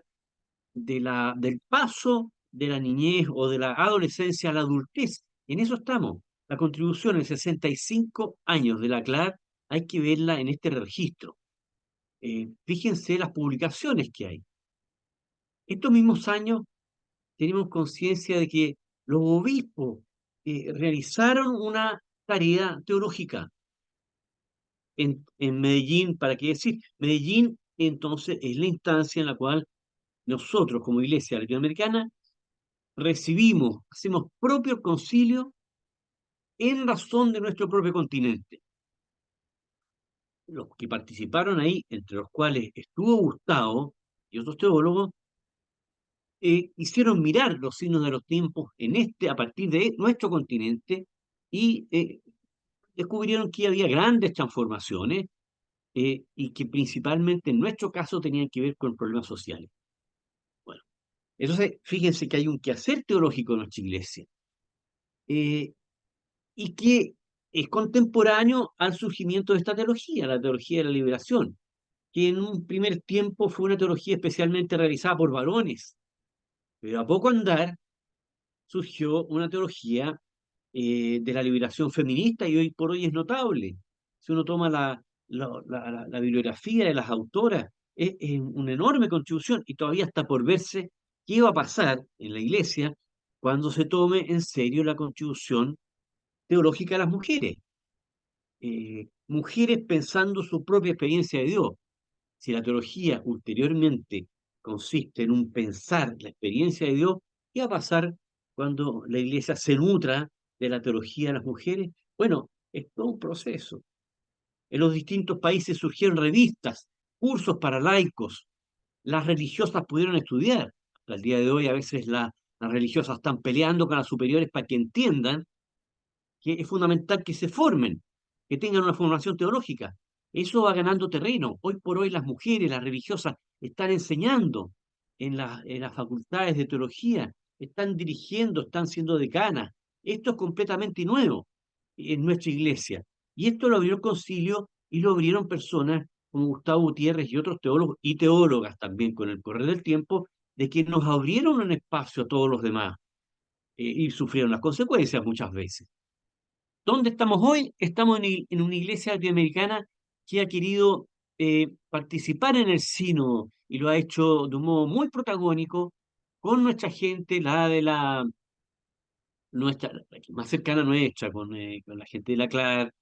H: del paso de la niñez o de la adolescencia a la adultez. En eso estamos. La contribución en 65 años de la CLAR hay que verla en este registro. Fíjense las publicaciones que hay. Estos mismos años tenemos conciencia de que los obispos realizaron una tarea teológica en Medellín. ¿Para qué decir? Medellín entonces es la instancia en la cual nosotros como Iglesia Latinoamericana recibimos, hacemos propio concilio en razón de nuestro propio continente. Los que participaron ahí, entre los cuales estuvo Gustavo y otros teólogos, hicieron mirar los signos de los tiempos a partir de nuestro continente y descubrieron que había grandes transformaciones y que principalmente en nuestro caso tenían que ver con problemas sociales. Bueno, entonces fíjense que hay un quehacer teológico en nuestra iglesia y que es contemporáneo al surgimiento de esta teología, la teología de la liberación, que en un primer tiempo fue una teología especialmente realizada por varones, pero a poco andar surgió una teología de la liberación feminista y hoy por hoy es notable. Si uno toma la bibliografía de las autoras, es una enorme contribución y todavía está por verse qué va a pasar en la iglesia cuando se tome en serio la contribución teológica de las mujeres. Mujeres pensando su propia experiencia de Dios. Si la teología ulteriormente consiste en un pensar la experiencia de Dios, ¿qué va a pasar cuando la iglesia se nutra de la teología de las mujeres? Bueno, es todo un proceso. En los distintos países surgieron revistas, cursos para laicos. Las religiosas pudieron estudiar. Hasta el día de hoy a veces las religiosas están peleando con las superiores para que entiendan que es fundamental que se formen, que tengan una formación teológica. Eso va ganando terreno. Hoy por hoy las mujeres, las religiosas, están enseñando en las facultades de teología, están dirigiendo, están siendo decanas. Esto es completamente nuevo en nuestra iglesia. Y esto lo abrió el concilio y lo abrieron personas como Gustavo Gutiérrez y otros teólogos y teólogas también con el correr del tiempo, de que nos abrieron un espacio a todos los demás y sufrieron las consecuencias muchas veces. ¿Dónde estamos hoy? Estamos en una iglesia latinoamericana que ha querido participar en el sínodo y lo ha hecho de un modo muy protagónico con nuestra gente, nuestra, la que más cercana nuestra, con la gente de la CLAR,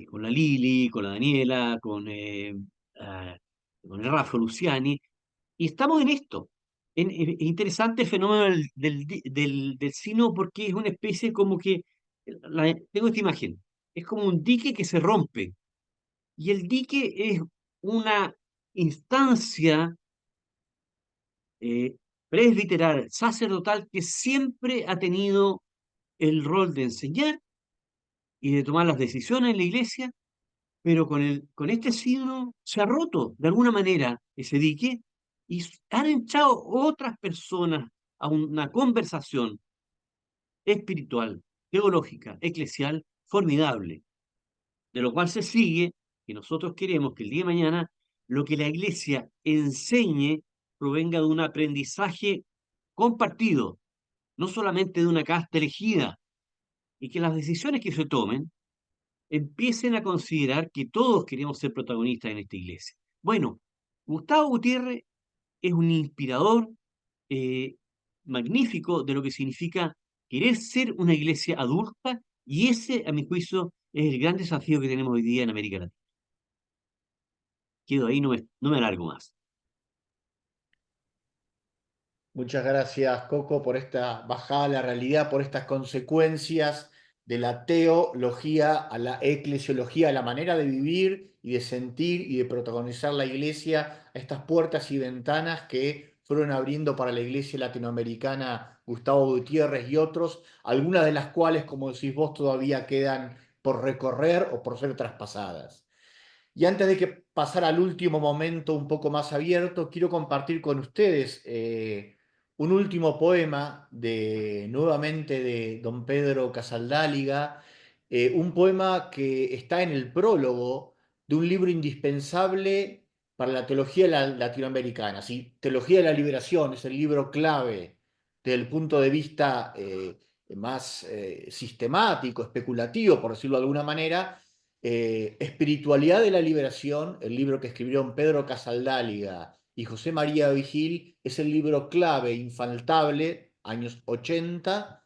H: con la Lili, con la Daniela, con el Rafa Luciani, y estamos en esto. Es interesante el fenómeno del sínodo porque es una especie como que tengo esta imagen, es como un dique que se rompe, y el dique es una instancia presbiteral, sacerdotal, que siempre ha tenido el rol de enseñar y de tomar las decisiones en la iglesia, pero con este sínodo se ha roto de alguna manera ese dique y han entrado otras personas a una conversación espiritual, teológica, eclesial, formidable, de lo cual se sigue que nosotros queremos que el día de mañana lo que la iglesia enseñe provenga de un aprendizaje compartido, no solamente de una casta elegida, y que las decisiones que se tomen empiecen a considerar que todos queremos ser protagonistas en esta iglesia. Bueno, Gustavo Gutiérrez es un inspirador magnífico de lo que significa querer ser una iglesia adulta, y ese, a mi juicio, es el gran desafío que tenemos hoy día en América Latina. Quedo ahí, no me alargo más.
A: Muchas gracias, Coco, por esta bajada a la realidad, por estas consecuencias de la teología a la eclesiología, a la manera de vivir y de sentir y de protagonizar la iglesia, a estas puertas y ventanas que fueron abriendo para la iglesia latinoamericana Gustavo Gutiérrez y otros, algunas de las cuales, como decís vos, todavía quedan por recorrer o por ser traspasadas. Y antes de que pasar al último momento un poco más abierto, quiero compartir con ustedes un último poema nuevamente de don Pedro Casaldáliga, un poema que está en el prólogo de un libro indispensable para la teología latinoamericana. ¿Sí? Teología de la Liberación es el libro clave desde el punto de vista más sistemático, especulativo, por decirlo de alguna manera. Espiritualidad de la Liberación, el libro que escribieron Pedro Casaldáliga y José María Vigil, es el libro clave, infaltable, años 80,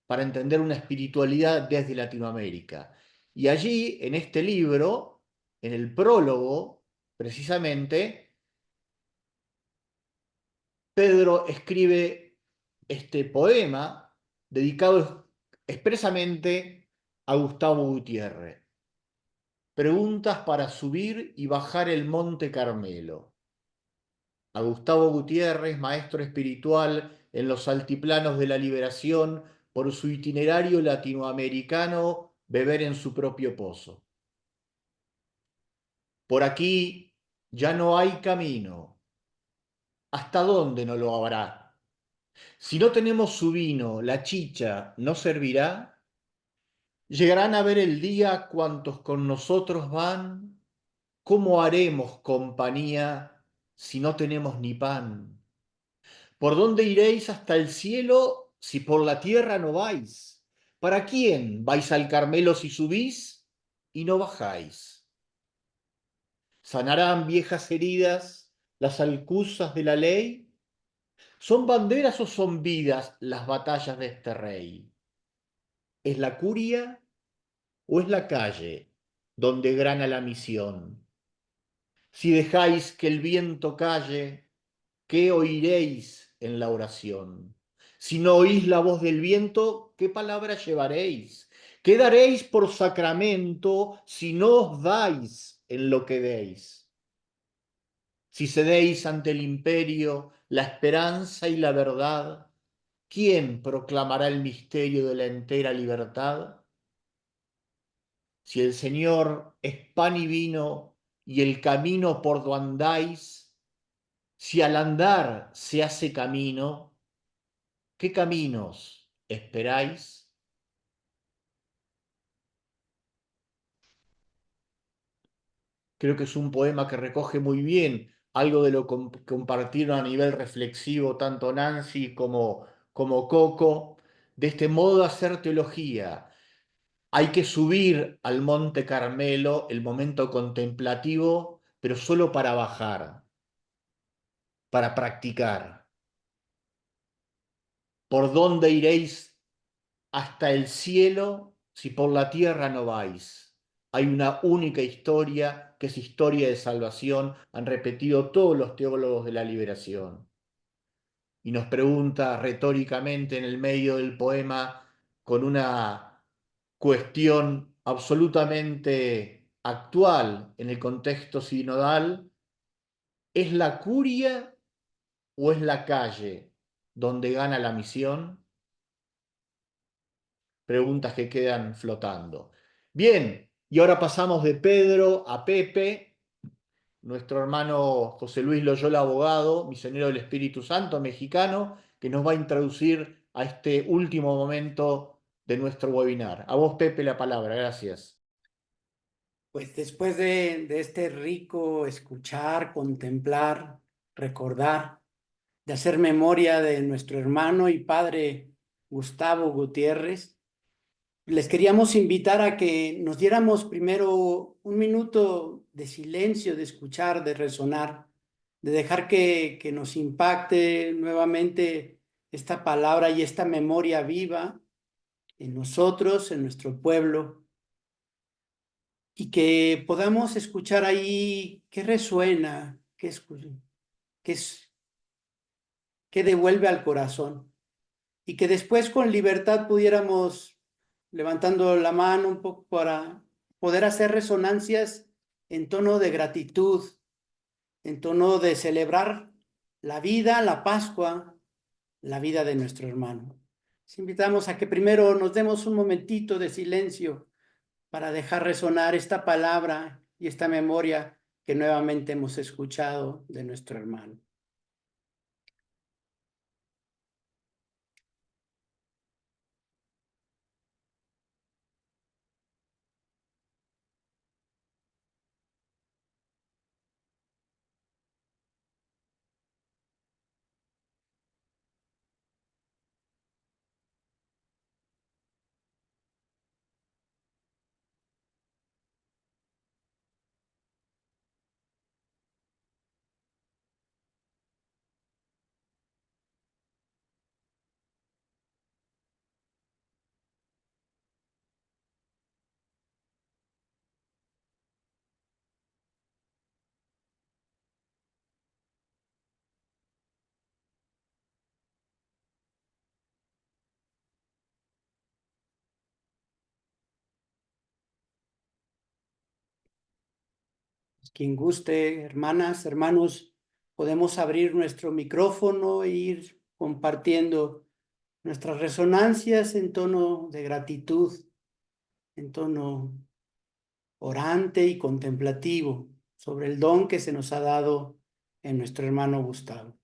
A: para entender una espiritualidad desde Latinoamérica. Y allí, en este libro, en el prólogo, precisamente, Pedro escribe este poema dedicado expresamente a Gustavo Gutiérrez. Preguntas para subir y bajar el Monte Carmelo. A Gustavo Gutiérrez, maestro espiritual en los altiplanos de la liberación, por su itinerario latinoamericano, beber en su propio pozo. Por aquí ya no hay camino. ¿Hasta dónde no lo habrá? Si no tenemos su vino, la chicha no servirá. Llegarán a ver el día cuantos con nosotros van. ¿Cómo haremos compañía si no tenemos ni pan? ¿Por dónde iréis hasta el cielo si por la tierra no vais? ¿Para quién vais al Carmelo si subís y no bajáis? ¿Sanarán viejas heridas las alcuzas de la ley? ¿Son banderas o son vidas las batallas de este rey? ¿Es la curia o es la calle donde grana la misión? Si dejáis que el viento calle, ¿qué oiréis en la oración? Si no oís la voz del viento, ¿qué palabra llevaréis? ¿Qué daréis por sacramento si no os dais en lo que deis? Si cedéis ante el imperio la esperanza y la verdad, ¿quién proclamará el misterio de la entera libertad? Si el Señor es pan y vino y el camino por donde andáis, si al andar se hace camino, ¿qué caminos esperáis? Creo que es un poema que recoge muy bien algo de lo que compartieron a nivel reflexivo tanto Nancy como Coco, de este modo de hacer teología. Hay que subir al Monte Carmelo, el momento contemplativo, pero solo para bajar, para practicar. ¿Por dónde iréis hasta el cielo si por la tierra no vais? Hay una única historia que es historia de salvación, han repetido todos los teólogos de la liberación. Y nos pregunta retóricamente en el medio del poema con una cuestión absolutamente actual en el contexto sinodal, ¿es la curia o es la calle donde gana la misión? Preguntas que quedan flotando. Bien, y ahora pasamos de Pedro a Pepe, nuestro hermano José Luis Loyola, abogado, misionero del Espíritu Santo, mexicano, que nos va a introducir a este último momento de nuestro webinar. A vos, Pepe, la palabra. Gracias.
I: Pues después de este rico escuchar, contemplar, recordar, de hacer memoria de nuestro hermano y padre Gustavo Gutiérrez, les queríamos invitar a que nos diéramos primero un minuto de silencio, de escuchar, de resonar, de dejar que nos impacte nuevamente esta palabra y esta memoria viva en nosotros, en nuestro pueblo, y que podamos escuchar ahí qué resuena, qué devuelve al corazón, y que después con libertad pudiéramos, levantando la mano un poco para poder hacer resonancias en tono de gratitud, en tono de celebrar la vida, la Pascua, la vida de nuestro hermano. Les invitamos a que primero nos demos un momentito de silencio para dejar resonar esta palabra y esta memoria que nuevamente hemos escuchado de nuestro hermano. Quien guste, hermanas, hermanos, podemos abrir nuestro micrófono e ir compartiendo nuestras resonancias en tono de gratitud, en tono orante y contemplativo sobre el don que se nos ha dado en nuestro hermano Gustavo.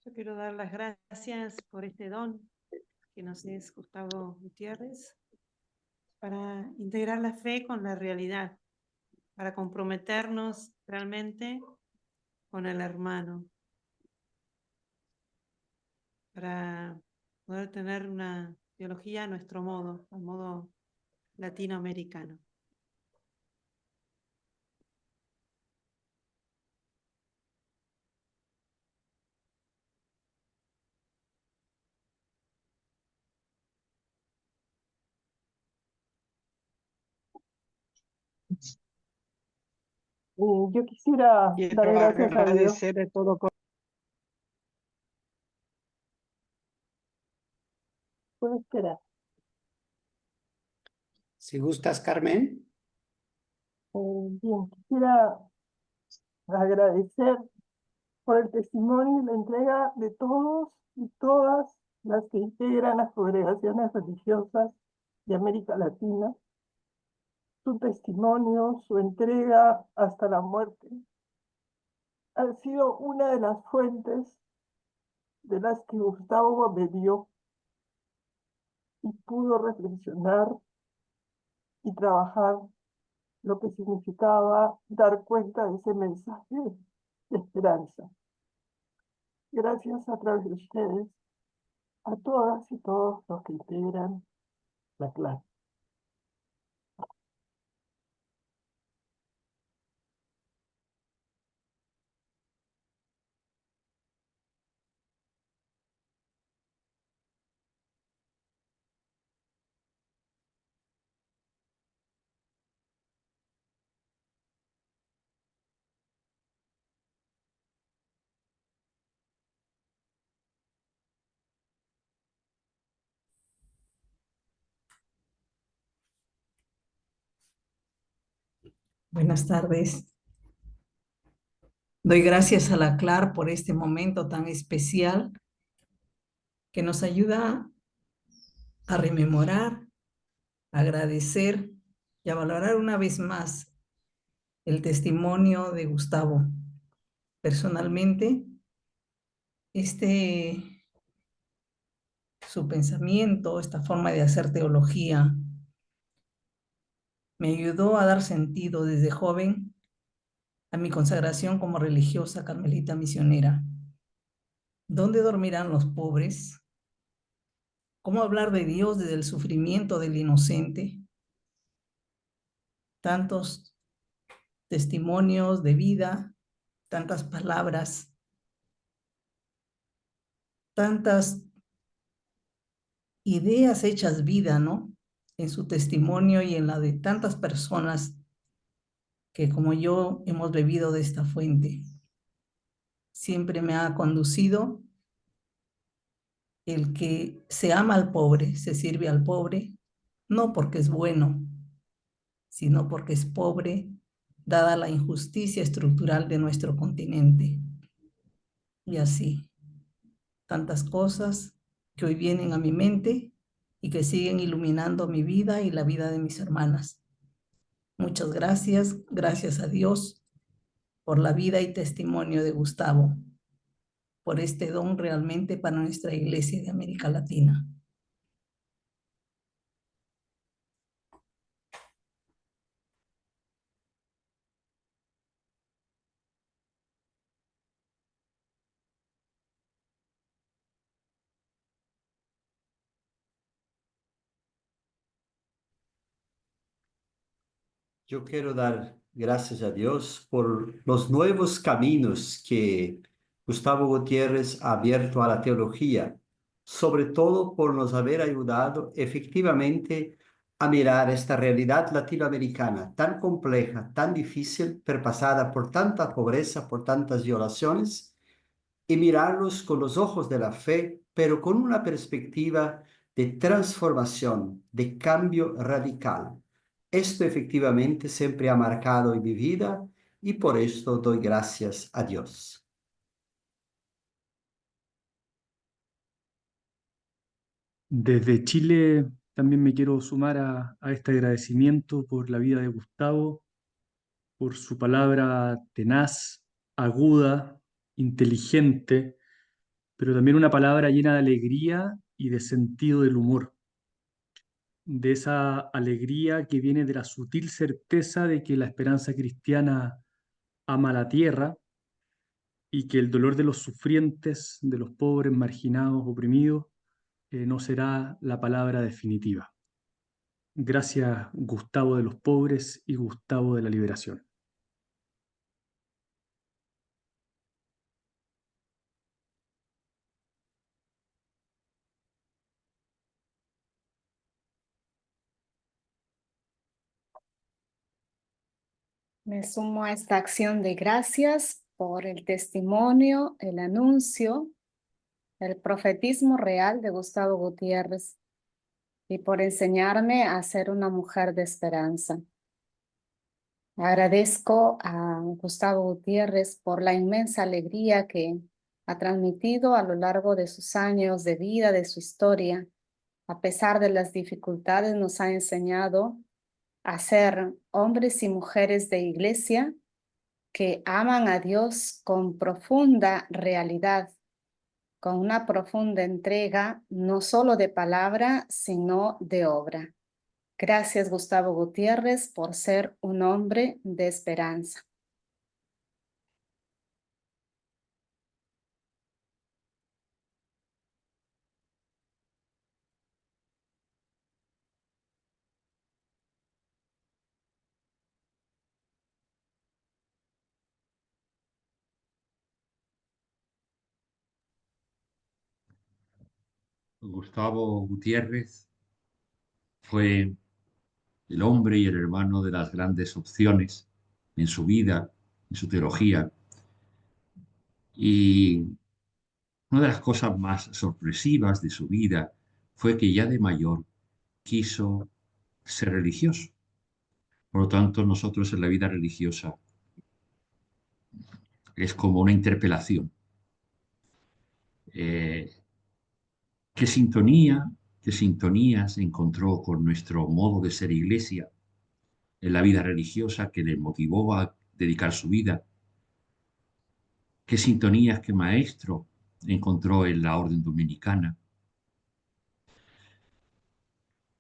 J: Yo quiero dar las gracias por este don que nos es Gustavo Gutiérrez para integrar la fe con la realidad, para comprometernos realmente con el hermano, para poder tener una teología a nuestro modo, al modo latinoamericano.
K: Yo quisiera
I: Quiero
K: dar gracias a Dios.
I: agradecer de todo corazón.
K: Puedo esperar.
I: Si gustas, Carmen.
K: Bien, quisiera agradecer por el testimonio y la entrega de todos y todas las que integran las congregaciones religiosas de América Latina. Su testimonio, su entrega hasta la muerte, ha sido una de las fuentes de las que Gustavo bebió y pudo reflexionar y trabajar lo que significaba dar cuenta de ese mensaje de esperanza. Gracias a través de ustedes, a todas y todos los que integran la clase.
L: Buenas tardes. Doy gracias a la CLAR por este momento tan especial que nos ayuda a rememorar, a agradecer y a valorar una vez más el testimonio de Gustavo. Personalmente, su pensamiento, esta forma de hacer teología, me ayudó a dar sentido desde joven a mi consagración como religiosa carmelita misionera. ¿Dónde dormirán los pobres? ¿Cómo hablar de Dios desde el sufrimiento del inocente? Tantos testimonios de vida, tantas palabras, tantas ideas hechas vida, ¿no? En su testimonio y en la de tantas personas que como yo hemos bebido de esta fuente. Siempre me ha conducido el que se ama al pobre, se sirve al pobre, no porque es bueno, sino porque es pobre, dada la injusticia estructural de nuestro continente. Y así, tantas cosas que hoy vienen a mi mente y que siguen iluminando mi vida y la vida de mis hermanas. Muchas gracias, gracias a Dios por la vida y testimonio de Gustavo, por este don realmente para nuestra Iglesia de América Latina.
M: Yo quiero dar gracias a Dios por los nuevos caminos que Gustavo Gutiérrez ha abierto a la teología, sobre todo por nos haber ayudado efectivamente a mirar esta realidad latinoamericana tan compleja, tan difícil, perpasada por tanta pobreza, por tantas violaciones, y mirarlos con los ojos de la fe, pero con una perspectiva de transformación, de cambio radical. Esto efectivamente siempre ha marcado en mi vida y por esto doy gracias a Dios.
N: Desde Chile también me quiero sumar a este agradecimiento por la vida de Gustavo, por su palabra tenaz, aguda, inteligente, pero también una palabra llena de alegría y de sentido del humor, de esa alegría que viene de la sutil certeza de que la esperanza cristiana ama la tierra y que el dolor de los sufrientes, de los pobres, marginados, oprimidos, no será la palabra definitiva. Gracias, Gustavo de los pobres y Gustavo de la liberación.
O: Me sumo a esta acción de gracias por el testimonio, el anuncio, el profetismo real de Gustavo Gutiérrez y por enseñarme a ser una mujer de esperanza. Agradezco a Gustavo Gutiérrez por la inmensa alegría que ha transmitido a lo largo de sus años de vida, de su historia. A pesar de las dificultades, nos ha enseñado a ser hombres y mujeres de iglesia que aman a Dios con profunda realidad, con una profunda entrega, no solo de palabra, sino de obra. Gracias, Gustavo Gutiérrez, por ser un hombre de esperanza.
P: Gustavo Gutiérrez fue el hombre y el hermano de las grandes opciones en su vida, en su teología. Y una de las cosas más sorpresivas de su vida fue que ya de mayor quiso ser religioso. Por lo tanto, nosotros en la vida religiosa es como una interpelación. ¿Qué sintonías encontró con nuestro modo de ser iglesia en la vida religiosa que le motivó a dedicar su vida? ¿Qué sintonías, qué maestro encontró en la orden dominicana?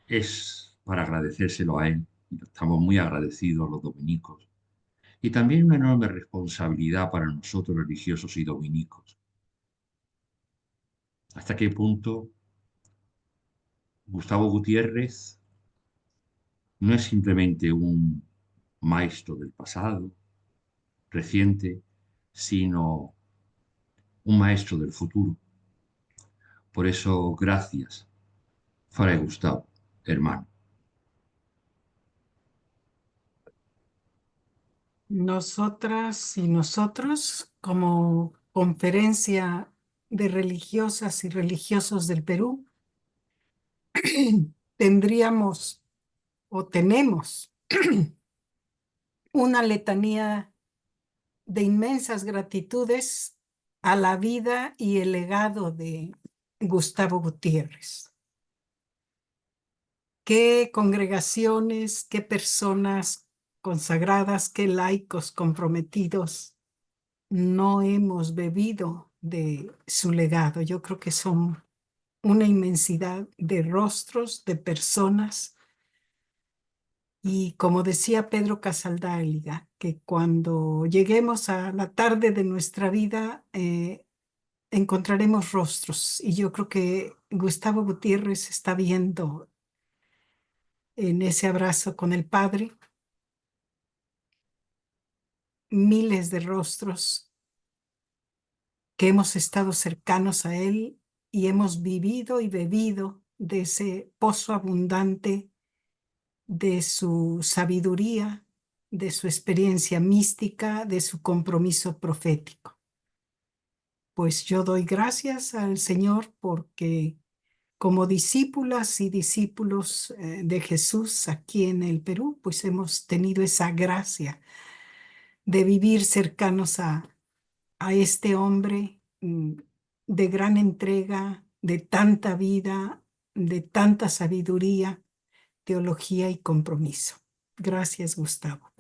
P: Es para agradecérselo a él estamos muy agradecidos los dominicos. Y también una enorme responsabilidad para nosotros religiosos y dominicos. ¿Hasta qué punto Gustavo Gutiérrez no es simplemente un maestro del pasado reciente, sino un maestro del futuro? Por eso, gracias, Fray Gustavo, hermano.
Q: Nosotras y nosotros, como Conferencia de Religiosas y Religiosos del Perú, tendríamos o tenemos una letanía de inmensas gratitudes a la vida y el legado de Gustavo Gutiérrez. Qué congregaciones, qué personas consagradas, qué laicos comprometidos no hemos bebido de su legado. Yo creo que son una inmensidad de rostros, de personas. Y como decía Pedro Casaldáliga, que cuando lleguemos a la tarde de nuestra vida, encontraremos rostros. Y yo creo que Gustavo Gutiérrez está viendo en ese abrazo con el Padre miles de rostros que hemos estado cercanos a Él y hemos vivido y bebido de ese pozo abundante de su sabiduría, de su experiencia mística, de su compromiso profético. Pues yo doy gracias al Señor porque como discípulas y discípulos de Jesús aquí en el Perú, pues hemos tenido esa gracia de vivir cercanos a este hombre de gran entrega, de tanta vida, de tanta sabiduría, teología y compromiso. Gracias, Gustavo.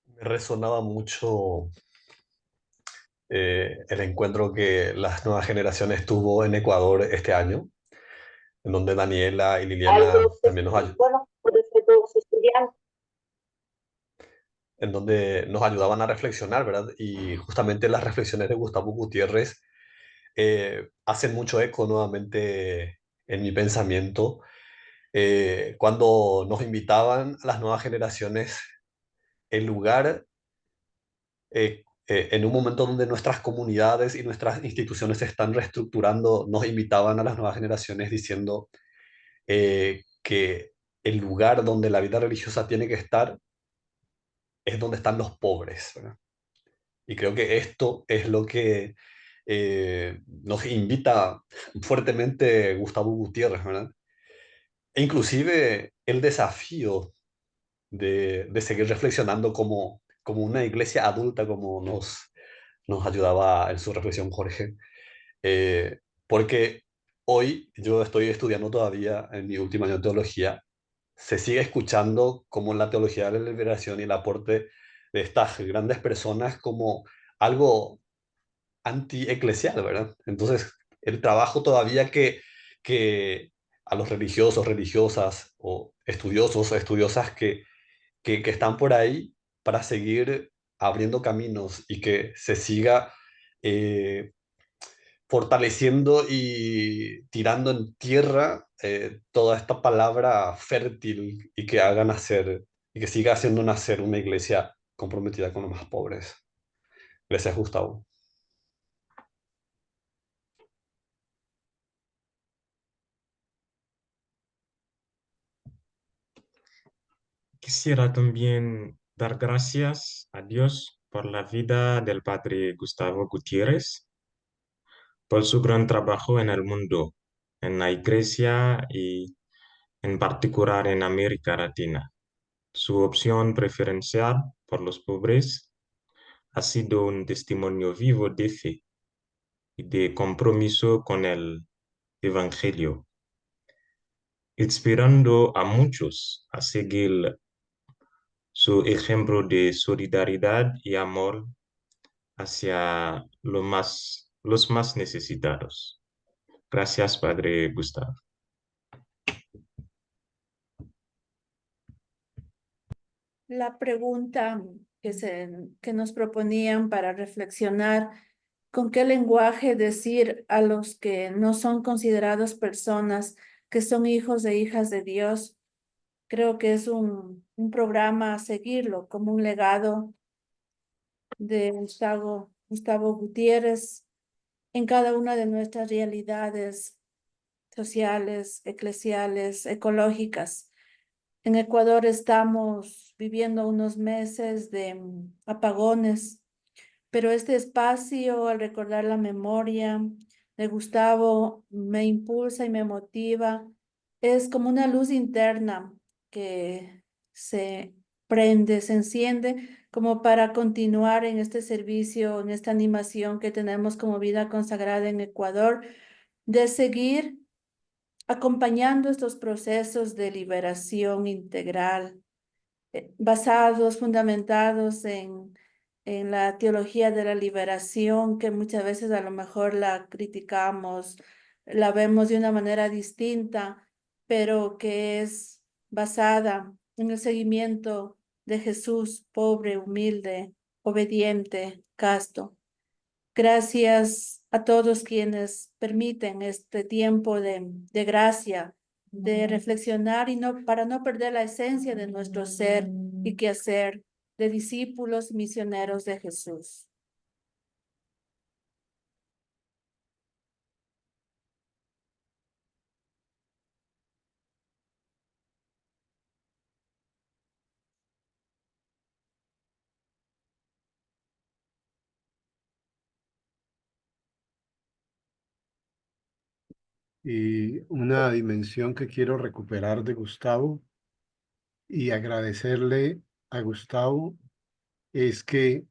R: Me resonaba mucho el encuentro que las nuevas generaciones tuvo en Ecuador este año, en donde Daniela y Liliana también en donde nos ayudaban a reflexionar, ¿verdad? Y justamente las reflexiones de Gustavo Gutiérrez hacen mucho eco nuevamente en mi pensamiento. Cuando nos invitaban a las nuevas generaciones, el lugar en un momento donde nuestras comunidades y nuestras instituciones se están reestructurando, nos invitaban a las nuevas generaciones diciendo que el lugar donde la vida religiosa tiene que estar es donde están los pobres, ¿verdad? Y creo que esto es lo que nos invita fuertemente Gustavo Gutiérrez, ¿verdad? E inclusive el desafío de seguir reflexionando como una iglesia adulta, como nos ayudaba en su reflexión Jorge. Porque hoy yo estoy estudiando todavía en mi último año de teología, se sigue escuchando como la teología de la liberación y el aporte de estas grandes personas como algo anti-eclesial, ¿verdad? Entonces, el trabajo todavía que a los religiosos, religiosas o estudiosos o estudiosas que están por ahí para seguir abriendo caminos y que se siga fortaleciendo y tirando en tierra toda esta palabra fértil y que haga nacer y que siga haciendo nacer una iglesia comprometida con los más pobres. Gracias, Gustavo.
S: Quisiera también dar gracias a Dios por la vida del padre Gustavo Gutiérrez, por su gran trabajo en el mundo, en la iglesia y en particular en América Latina. Su opción preferencial por los pobres ha sido un testimonio vivo de fe y de compromiso con el Evangelio, inspirando a muchos a seguir su ejemplo de solidaridad y amor hacia los más necesitados. Gracias, Padre Gustavo.
E: La pregunta que nos proponían para reflexionar, ¿con qué lenguaje decir a los que no son considerados personas, que son hijos e hijas de Dios? Creo que es un programa a seguirlo como un legado de Gustavo Gutiérrez en cada una de nuestras realidades sociales, eclesiales, ecológicas. En Ecuador estamos viviendo unos meses de apagones, pero este espacio, al recordar la memoria de Gustavo, me impulsa y me motiva. Es como una luz interna que se prende, se enciende, como para continuar en este servicio, en esta animación que tenemos como Vida Consagrada en Ecuador, de seguir acompañando estos procesos de liberación integral, basados, fundamentados en la teología de la liberación, que muchas veces a lo mejor la criticamos, la vemos de una manera distinta, pero que es basada en el seguimiento de Jesús, pobre, humilde, obediente, casto. Gracias a todos quienes permiten este tiempo de gracia, de reflexionar y para no perder la esencia de nuestro ser y quehacer de discípulos misioneros de Jesús.
T: Y una dimensión que quiero recuperar de Gustavo y agradecerle a Gustavo es que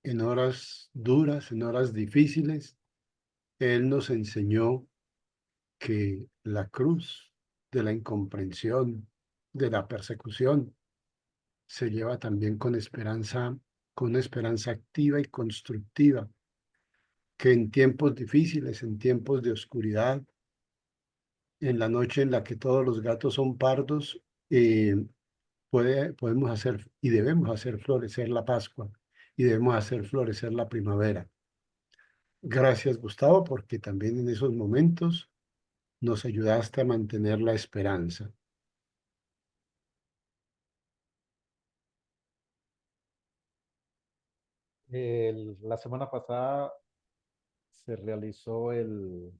T: en horas duras, en horas difíciles, él nos enseñó que la cruz de la incomprensión, de la persecución, se lleva también con una esperanza activa y constructiva, que en tiempos difíciles, en tiempos de oscuridad, en la noche en la que todos los gatos son pardos, podemos hacer y debemos hacer florecer la Pascua y debemos hacer florecer la primavera. Gracias, Gustavo, porque también en esos momentos nos ayudaste a mantener la esperanza.
U: La semana pasada se realizó el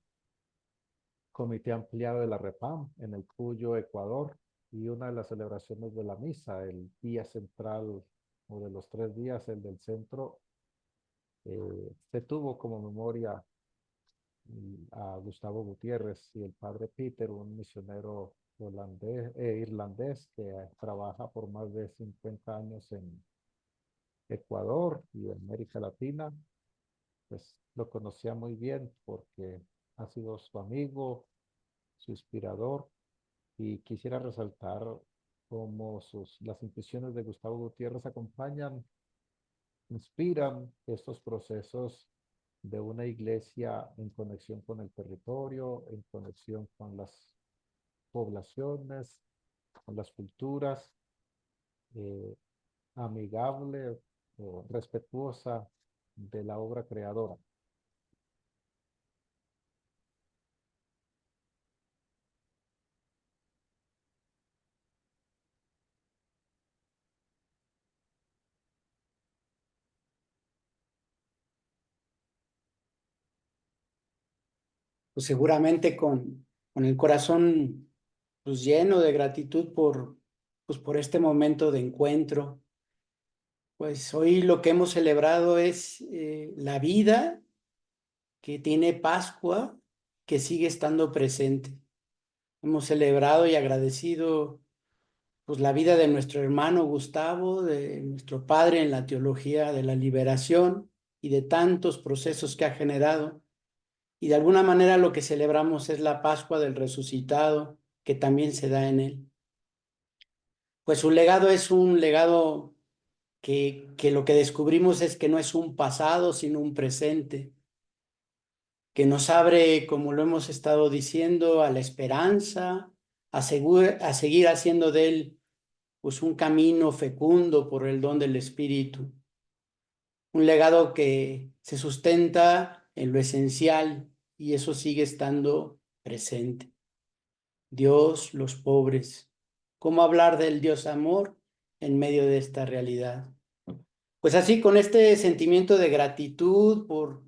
U: Comité Ampliado de la REPAM en el Cuyo, Ecuador, y una de las celebraciones de la misa, el día central o de los 3 días, el del centro, se tuvo como memoria a Gustavo Gutiérrez y el padre Peter, un misionero irlandés que trabaja por más de 50 años en Ecuador y en América Latina. Pues lo conocía muy bien porque ha sido su amigo, su inspirador, y quisiera resaltar cómo las intuiciones de Gustavo Gutiérrez acompañan, inspiran estos procesos de una iglesia en conexión con el territorio, en conexión con las poblaciones, con las culturas, amigable o respetuosa de la obra creadora.
I: Pues seguramente con el corazón pues lleno de gratitud por este momento de encuentro. Pues hoy lo que hemos celebrado es la vida que tiene Pascua, que sigue estando presente. Hemos celebrado y agradecido pues la vida de nuestro hermano Gustavo, de nuestro padre en la teología de la liberación y de tantos procesos que ha generado. Y de alguna manera lo que celebramos es la Pascua del resucitado, que también se da en él. Pues su legado es un legado que lo que descubrimos es que no es un pasado, sino un presente, que nos abre, como lo hemos estado diciendo, a la esperanza, a seguir haciendo de él pues un camino fecundo por el don del Espíritu. Un legado que se sustenta en lo esencial y eso sigue estando presente. Dios, los pobres. ¿Cómo hablar del Dios amor en medio de esta realidad? Pues así, con este sentimiento de gratitud por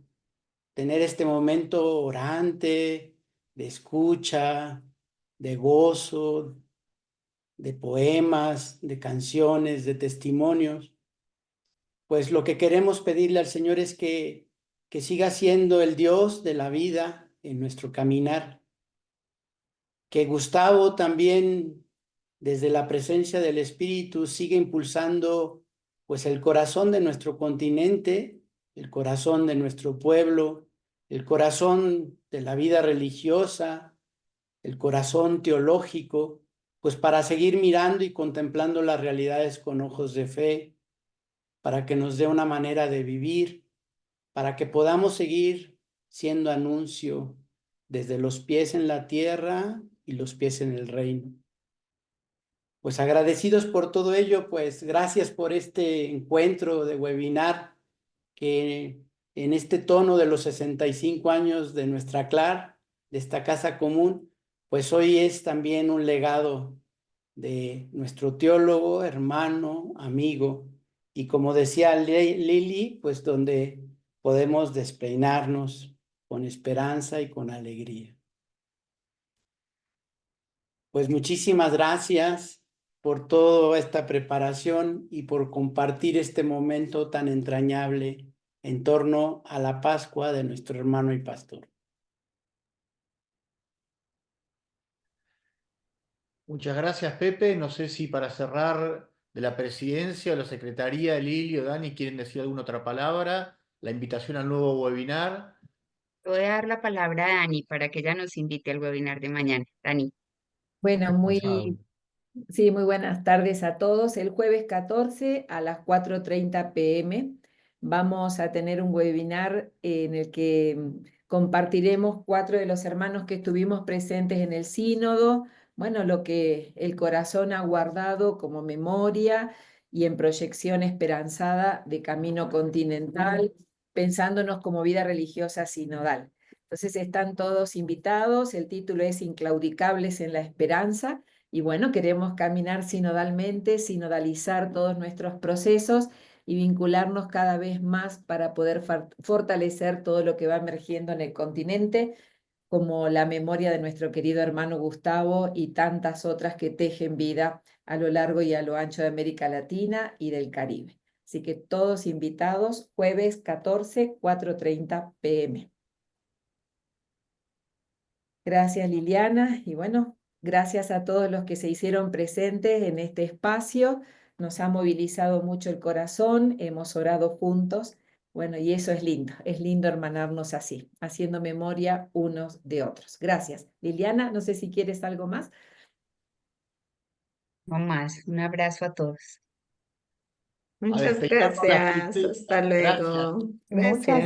I: tener este momento orante, de escucha, de gozo, de poemas, de canciones, de testimonios, pues lo que queremos pedirle al Señor es que siga siendo el Dios de la vida en nuestro caminar. Que Gustavo también, desde la presencia del Espíritu, siga impulsando pues el corazón de nuestro continente, el corazón de nuestro pueblo, el corazón de la vida religiosa, el corazón teológico, pues para seguir mirando y contemplando las realidades con ojos de fe, para que nos dé una manera de vivir, para que podamos seguir siendo anuncio desde los pies en la tierra y los pies en el reino. Pues agradecidos por todo ello, pues gracias por este encuentro de webinar que en este tono de los 65 años de nuestra CLAR, de esta casa común, pues hoy es también un legado de nuestro teólogo, hermano, amigo, y como decía Lili, pues donde podemos despeinarnos con esperanza y con alegría. Pues muchísimas gracias por toda esta preparación y por compartir este momento tan entrañable en torno a la Pascua de nuestro hermano y pastor.
A: Muchas gracias, Pepe. No sé si para cerrar de la presidencia o la secretaría, Lili o Dani, quieren decir alguna otra palabra. La invitación al nuevo webinar.
B: Voy a dar la palabra a Dani para que ella nos invite al webinar de mañana. Dani.
F: Bueno,
A: Chao.
F: sí, muy buenas tardes a todos. El jueves 14 a las 4:30 p.m. vamos a tener un webinar en el que compartiremos 4 de los hermanos que estuvimos presentes en el sínodo, bueno, lo que el corazón ha guardado como memoria y en proyección esperanzada de camino continental, pensándonos como vida religiosa sinodal. Entonces están todos invitados, el título es Inclaudicables en la Esperanza, y bueno, queremos caminar sinodalmente, sinodalizar todos nuestros procesos y vincularnos cada vez más para poder fortalecer todo lo que va emergiendo en el continente, como la memoria de nuestro querido hermano Gustavo y tantas otras que tejen vida a lo largo y a lo ancho de América Latina y del Caribe. Así que todos invitados, jueves 14, 4:30 p.m. Gracias, Liliana. Y bueno, gracias a todos los que se hicieron presentes en este espacio. Nos ha movilizado mucho el corazón, hemos orado juntos. Bueno, y eso es lindo hermanarnos así, haciendo memoria unos de otros. Gracias. Liliana, no sé si quieres algo más.
B: No más. Un abrazo a todos.
A: A
B: Muchas
A: despedirnos con la
B: gracias.
A: tristeza.
B: Hasta
A: Gracias.
B: luego.
Q: Muchas
B: Gracias.